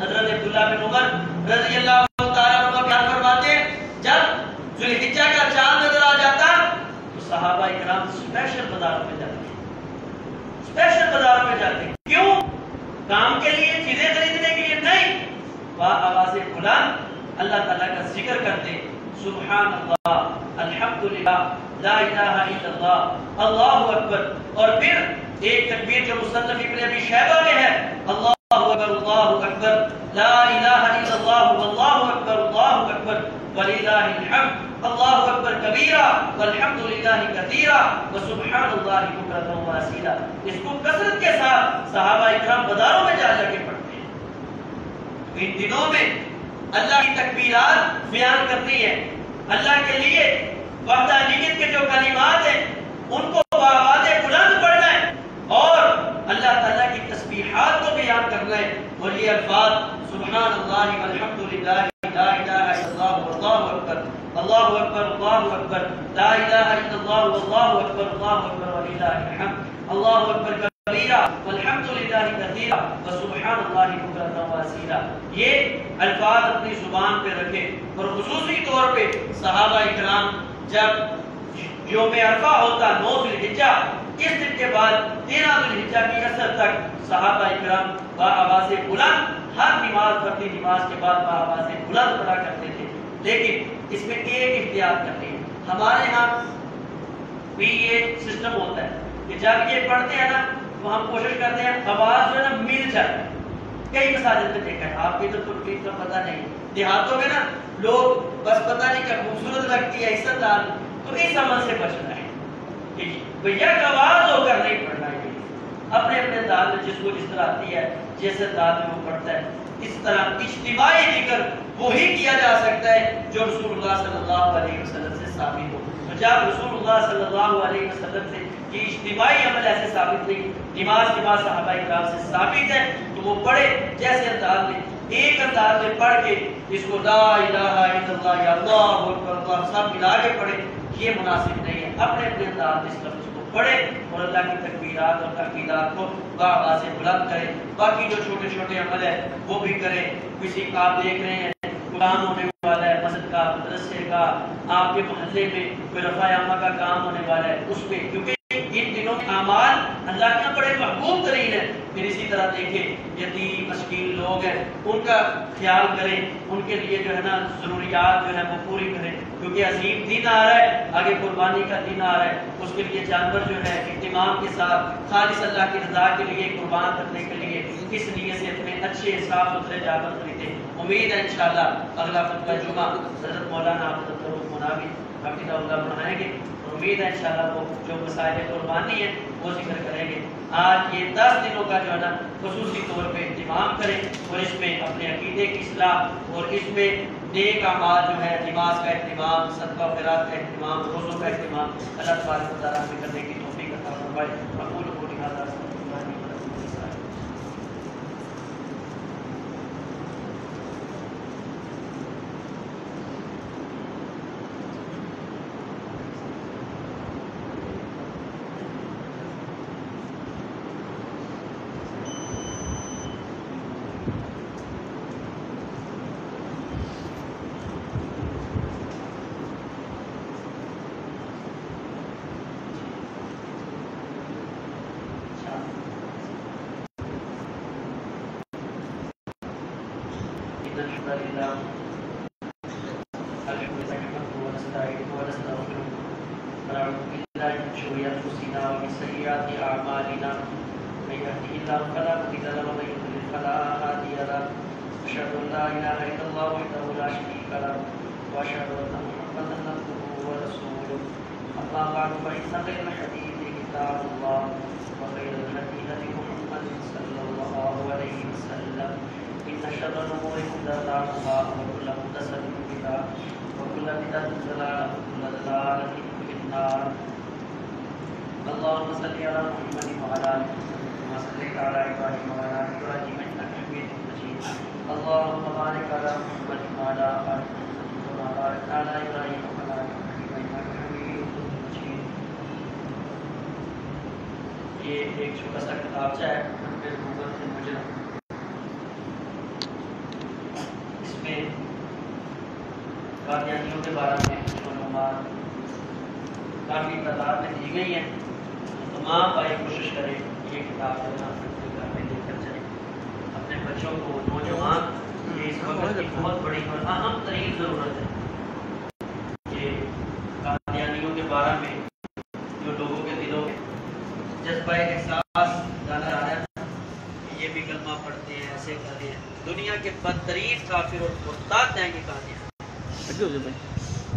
حضرت عبداللہ بن عمر رضی اللہ تعالیٰ عنہ بیان فرماتے ہیں جب ذوالحجہ کا چاند نظر آ جاتا تو صحابہ اکرام اسپیشل بازاروں میں جاتے ہیں، اسپیشل بازاروں میں جاتے ہیں. کیوں؟ کام کے لیے، چیزیں خریدنے کے لیے نہیں، آواز بلند اللہ تعالیٰ کا ذکر کرتے، سبحان اللہ، الحمدللہ، لا الہ الا اللہ، اللہ اکبر. اور پھر ایک تکبیر جو مصنف ابن ابی شیبہ میں ہے، اللہ اکبر اللہ اکبر، لا الہ الا اللہ، واللہ اکبر اللہ اکبر وللہ الحمد، اللہ اکبر کبیرہ والحمد للہ کثیرہ وسبحان اللہ بکرۃ واصیلا. اس کو کثرت کے ساتھ صحابہ اکرام بازاروں میں جا کے پڑھتے ہیں. ان دنوں میں اللہ کی تکبیرات بیان کرنی ہے، اللہ کے لیے وحدانیت کے جو کلمات ہیں ان کو بآواز بلند پڑھنا ہے اور اللہ تعالیٰ کی تسبیحات کو بیان کرنا ہے. اور یہ الفاظ سبحان اللہ والحمد للہ، لا الہ الا اللہ، واللہ اکبر، اللہ اکبر، اللہ اکبر، لا الہ الا اللہ، واللہ اکبر، اللہ اکبر وللہ الحمد، اللہ اکبر کبیرہ والحمد للہ کثیرہ وسبحان اللہ بکرۃ واصیلا. یہ الفاظ اپنی زبان پہ رکھے. اور خصوصی طور پہ صحابہ اکرام جب یوم عرفہ ہوتا 9 ذوالحجہ، اس دن کے بعد 13 ذوالحجہ کی عصر تک صحابہ اکرام بآواز بلند ہر نماز فردی نماز کے بعد بآواز بلند پڑھا کرتے تھے. لیکن اس میں ایک احتیاط کرنی ہے. ہمارے ہاں بھی یہ سسٹم ہوتا ہے کہ جب یہ پڑھتے ہیں نا تو ہم کوشش کرتے ہیں آواز جو ہے نا مل جائے. کئی مساجد میں دیکھا ہے، آپ کی تو ٹھیک کا پتہ نہیں، دیہاتوں میں نا لوگ بس پتہ نہیں کیا خوبصورت لگتی ہے عزت دار، تو اس عمل سے بچنا ہے کہ بھیا آواز ہو کر نہیں پڑھنا ہے. اپنے اپنے انداز میں جس کو جس طرح آتی ہے جیسے انداز میں وہ پڑھتا ہے. اس طرح اجتماعی ذکر وہی کیا جا سکتا ہے جو رسول اللہ صلی اللہ علیہ وسلم سے ثابت ہو. تو جب رسول اللہ صلی اللہ علیہ وسلم سے یہ اجتماعی عمل ایسے ثابت نہیں، نماز کے بعد صحابہ اکرام سے ثابت ہے تو وہ پڑھے جیسے انداز میں، ایک انداز میں پڑھ کے اس کو لا الہ الا اللہ یا اللہ اکبر اللہ سب ملا کے پڑھے، یہ مناسب نہیں ہے. اپنے اپنے انداز میں اس لفظ کو پڑھے اور اللہ کی تکبیرات اور تحمیدات کو بآواز بلند کرے. باقی جو چھوٹے چھوٹے عمل ہے وہ بھی کرے. کسی کا آپ دیکھ رہے ہیں کام ہونے والا ہے، مسجد کا، مدرسے کا، آپ کے محلے میں کوئی رفع عامہ کا کام ہونے والا ہے، اس میں کیونکہ ان دنوں کے اعمال اللہ کے بڑے محبوب ترین ہیں. پھر اسی طرح دیکھیں یتیم مسکین لوگ ہیں ان کا خیال کریں، ان کے لیے جو ہے نا ضروریات جو ہے وہ پوری کریں کیونکہ عظیم دن آ رہا ہے، آگے قربانی کا دن آ رہا ہے. اس کے لیے جانور جو ہے اہتمام کے ساتھ خالص اللہ کی رضا کے لیے قربان کرنے کے لیے اس لیے سے اپنے اچھے صاف ستھرے جانور خریدیں. امید ہے انشاءاللہ اگلا خطبہ جمعہ حضرت مولانا عبدالرؤوف مناوی حفظہ اللہ بنائیں گے. امید ہے انشاءاللہ وہ جو مسائل قربانی ہے وہ ذکر کریں گے. آج یہ 10 دنوں کا جو ہے نا خصوصی طور پہ اہتمام کریں اور اس میں اپنے عقیدے کی اصلاح اور اس میں نیک اعمال جو ہے نماز کا اہتمام، صدقہ و خیرات کا اہتمام، روزوں کا اہتمام اللہ تبارک و تعالیٰ سے کرنے کی توفیق عطا فرمائے. اقول قولی ھذا إن الحمد لله نحمده ونستعينه ونستغفره ونعوذ بالله من شرور أنفسنا ومن سيئات أعمالنا من يهده الله فلا مضل له ومن يضلل فلا هادي له أشهد أن لا إله إلا الله وحده لا شريك له وأشهد أن محمدا عبده ورسوله أما بعد فإن خير الحديث كتاب الله وخير الهدي هدي محمد صلى الله عليه وسلم إن شر الأمور محدثاتها وكل محدثة بدعة وكل بدعة ضلالة وكل ضلالة في النار. اللهم صل على محمد وعلى آل محمد كما صليت على إبراهيم وعلى آل إبراهيم إنك حميد مجيد. اللهم بارك على محمد وعلى آل محمد كما باركت على إبراهيم وعلى آل إبراهيم إنك حميد مجيد. یہ ایک چھوٹا سا کتابچہ ہے مجرم. اس میں قادیانیوں کے بارے میں معلومات کافی تعداد میں دی گئی ہیں. تمام بھائی کوشش کریں یہ کتاب جو ہے نا اپنے گھر میں لے کر جائیں. اپنے بچوں کو نوجوان یہ اس وقت کی بہت بڑی اور اہم ترین ضرورت ہے. یہ قادیانیوں کے بارے میں جو لوگوں کے دلوں میں جذبہ احساس ڈالا جا رہا ہے کہ یہ بھی کلمہ پڑھتے ہیں ایسے کرتے ہیں. دنیا کے بدترین کافر اور مرتد ہیں یہ قادیان.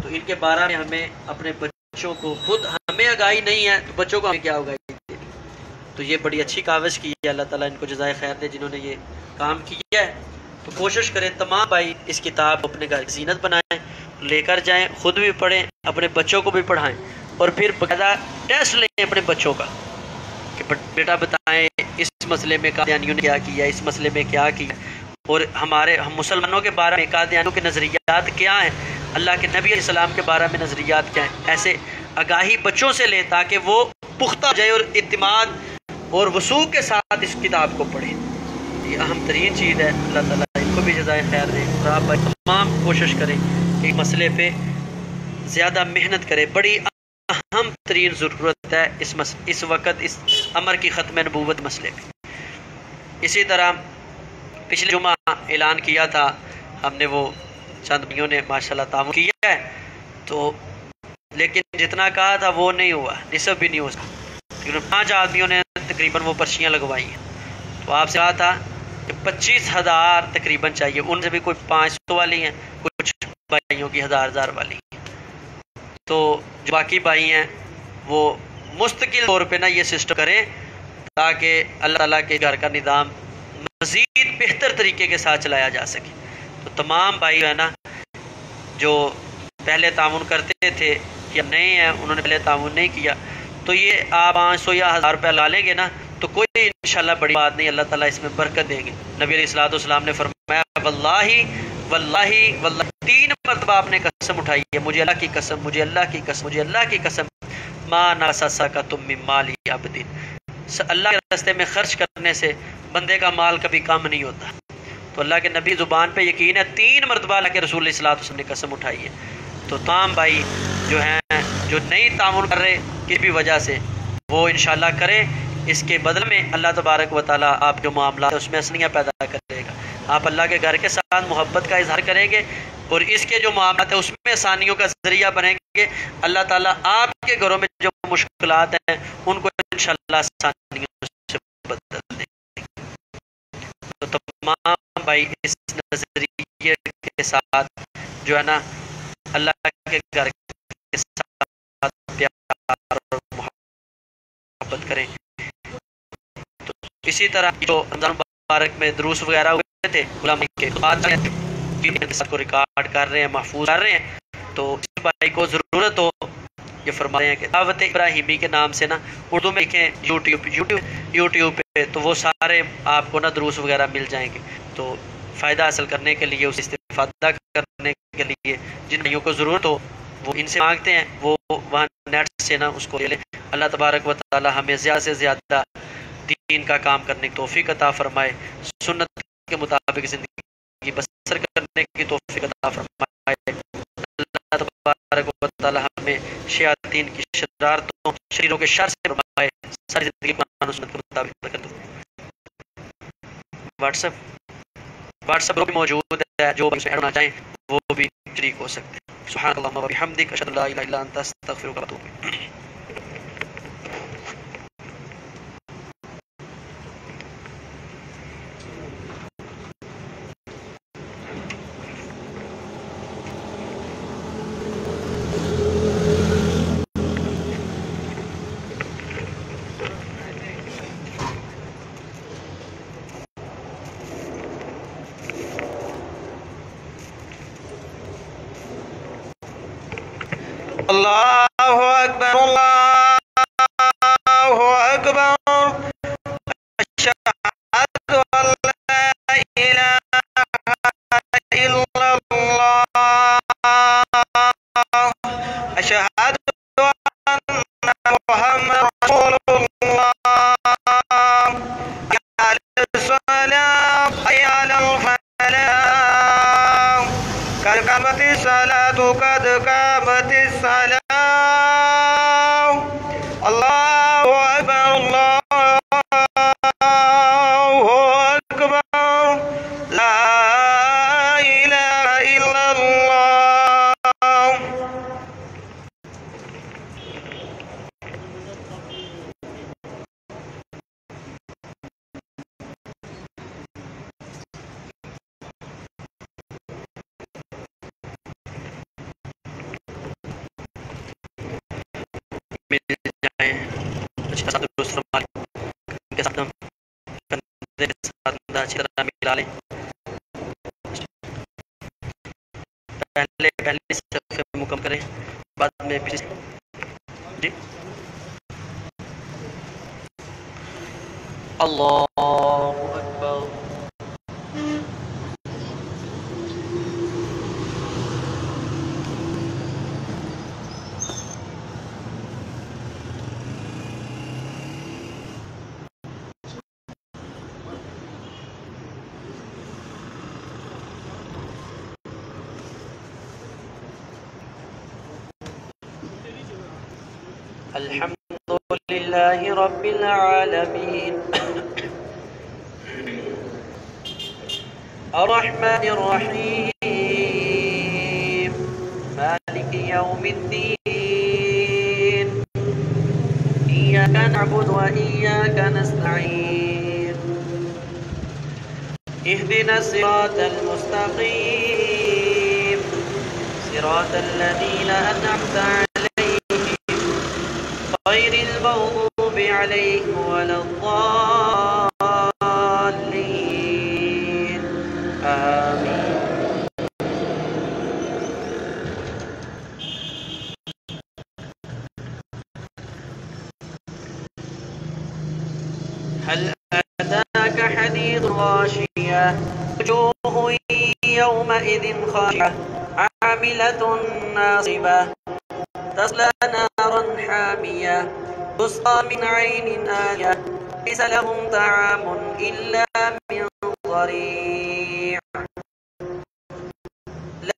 تو ان کے بارے میں ہمیں اپنے بچوں کو خود ہمیں آگاہی نہیں ہے تو بچوں کو ہمیں کیا آگاہی دینی. تو یہ بڑی اچھی کاوش کی ہے. اللہ تعالیٰ ان کو جزائے خیر دے جنہوں نے یہ کام کیا ہے. تو کوشش کریں تمام بھائی اس کتاب کو اپنے گھر کی زینت بنائیں, لے کر جائیں, خود بھی پڑھیں, اپنے بچوں کو بھی پڑھائیں اور پھر باقاعدہ ٹیسٹ لیں اپنے بچوں کا کہ بیٹا بتائیں اس مسئلے میں قادیانیوں نے کیا کیا, اس مسئلے میں کیا کیا, اور ہم مسلمانوں کے بارے میں قادیانیوں کے نظریات کیا ہیں, اللہ کے نبی علیہ السلام کے بارے میں نظریات کیا ہیں. ایسے آگاہی بچوں سے لیں تاکہ وہ پختہ جائے اور اعتماد اور وثوق کے ساتھ اس کتاب کو پڑھیں. یہ اہم ترین چیز ہے. اللہ تعالیٰ ان کو بھی جزائے خیر دے اور آپ تمام کوشش کریں کہ اس مسئلے پہ زیادہ محنت کریں. بڑی اہم ترین ضرورت ہے اس وقت اس امر کی ختم نبوت مسئلے پہ. اسی طرح پچھلے جمعہ اعلان کیا تھا ہم نے, وہ چند بھائیوں نے ماشاءاللہ تعاون کیا ہے تو, لیکن جتنا کہا تھا وہ نہیں ہوا, نصف بھی نہیں ہو سکا. 5 آدمیوں نے تقریباً وہ پرچیاں لگوائی ہیں. تو آپ سے کہا تھا کہ 25,000 تقریباً چاہیے. ان سے بھی کوئی 500 والی ہیں, کچھ بھائیوں کی 1000 والی. تو جو باقی بھائی ہیں وہ مستقل طور پہ نا یہ سسٹم کریں تاکہ اللہ تعالیٰ کے گھر کا نظام مزید بہتر طریقے کے ساتھ چلایا جا سکے. تو تمام بھائی جو ہے نا جو پہلے تعاون کرتے تھے یا نئے ہیں انہوں نے پہلے تعاون نہیں کیا, تو یہ آپ 500 یا 1000 روپیہ لا لیں گے نا تو کوئی انشاءاللہ بڑی بات نہیں, اللہ تعالیٰ اس میں برکت دیں گے. نبی علیہ الصلوۃ والسلام نے فرمایا واللہ واللہ واللہ 3 مرتبہ آپ نے قسم اٹھائی ہے, مجھے اللہ کی قسم, مجھے اللہ کی قسم, مجھے اللہ کی قسم, ما نقص من مال عبد. اللہ کے راستے میں خرچ کرنے سے بندے کا مال کبھی کم نہیں ہوتا. تو اللہ کے نبی زبان پہ یقین ہے 3 مرتبہ اللہ کے رسول علیہ الصلوۃ والسلام نے قسم اٹھائی ہے. تو تمام بھائی جو ہیں جو نہیں تعاون کر رہے کسی بھی وجہ سے وہ انشاءاللہ کریں. اس کے بدل میں اللہ تبارک و تعالیٰ آپ جو معاملات ہیں اس میں آسانیاں پیدا کرے گا. آپ اللہ کے گھر کے ساتھ محبت کا اظہار کریں گے اور اس کے جو معاملات ہیں اس میں آسانیوں کا ذریعہ بنیں گے. اللہ تعالیٰ آپ کے گھروں میں جو مشکلات ہیں ان کو انشاءاللہ آسانیوں سے بدل دیں گے. تو تمام بھائی اس نظریے کے ساتھ جو ہے نا اللہ کے گھر کے ساتھ پیار اور محبت کریں. تو اسی طرح جو رمضان مبارک میں دروس وغیرہ ہوئے تھے علماء کے کو ریکارڈ کر رہے ہیں, محفوظ کر رہے ہیں. تو اس بھائی کو ضرورت ہو یہ فرما رہے ہیں کہ دعوت ابراہیمی کے نام سے نا اردو میں لکھیں یوٹیوب پہ, تو وہ سارے آپ کو نا دروس وغیرہ مل جائیں گے. تو فائدہ حاصل کرنے کے لیے, اس استفادہ کرنے کے لیے جن بھائیوں کو ضرورت ہو وہ ان سے مانگتے ہیں, وہ وہاں نیٹ سے نا اس کو لے لیں. اللہ تبارک و تعالی ہمیں زیادہ سے زیادہ دین کا کام کرنے کی توفیق عطا فرمائے, سنت کے مطابق زندگی بسر کرنے کی توفیق عطا فرمائے. اللہ تبارک و تعالی ہمیں شیاطین کی شرارتوں, شریروں کے شر سے فرمائے, ساری زندگی قرآن و سنت کے مطابق کر دو. واٹس ایپ گروپ موجود ہے, ہے جو اس میں ایڈ ہونا چاہیں وہ بھی شریک ہو سکتے ہیں. سبحان اللہ و بحمدک اشہد ان لا الہ الا انت استغفرک و اتوب الیک. اللہ اکبر اللہ اکبر اشہد ان لا الہ الا اللہ اشہد ان محمد رسول اللہ حی علی الصلاۃ حی علی الفلاح قد قامت الصلاۃ قد قامت الصلاۃ اللہ اکبر اللہ اکبر لا الہ الا اللہ. مل جائیں اچھا ساتھ درست فرما لیں ان کے ساتھ ہم کندھے کے ساتھ کندھا اچھی طرح ملا لیں. پہلے صف مکمل کریں بعد میں پھر جی. اللہ اکبر. الحمد لله رب العالمين الرحمن الرحيم مالك يوم الدين إياك نعبد وإياك نستعين اهدنا الصراط المستقيم صراط الذين أنعمت غير المغضوب عليهم ولا الضالين آمين. هل أتاك حديث الغاشية وجوه يومئذ خاشعة عاملة ناصبة تصلى نارا حامية تسقى من عين آنية ليس لهم طعام إلا من ضريع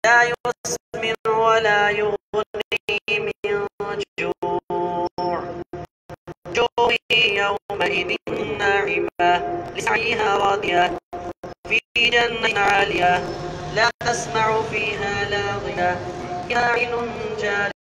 لا يسمن ولا يغني من جوع وجوه يومئذ ناعمة لسعيها راضية في جنة عالية لا تسمع فيها لاغية فيها عين جارية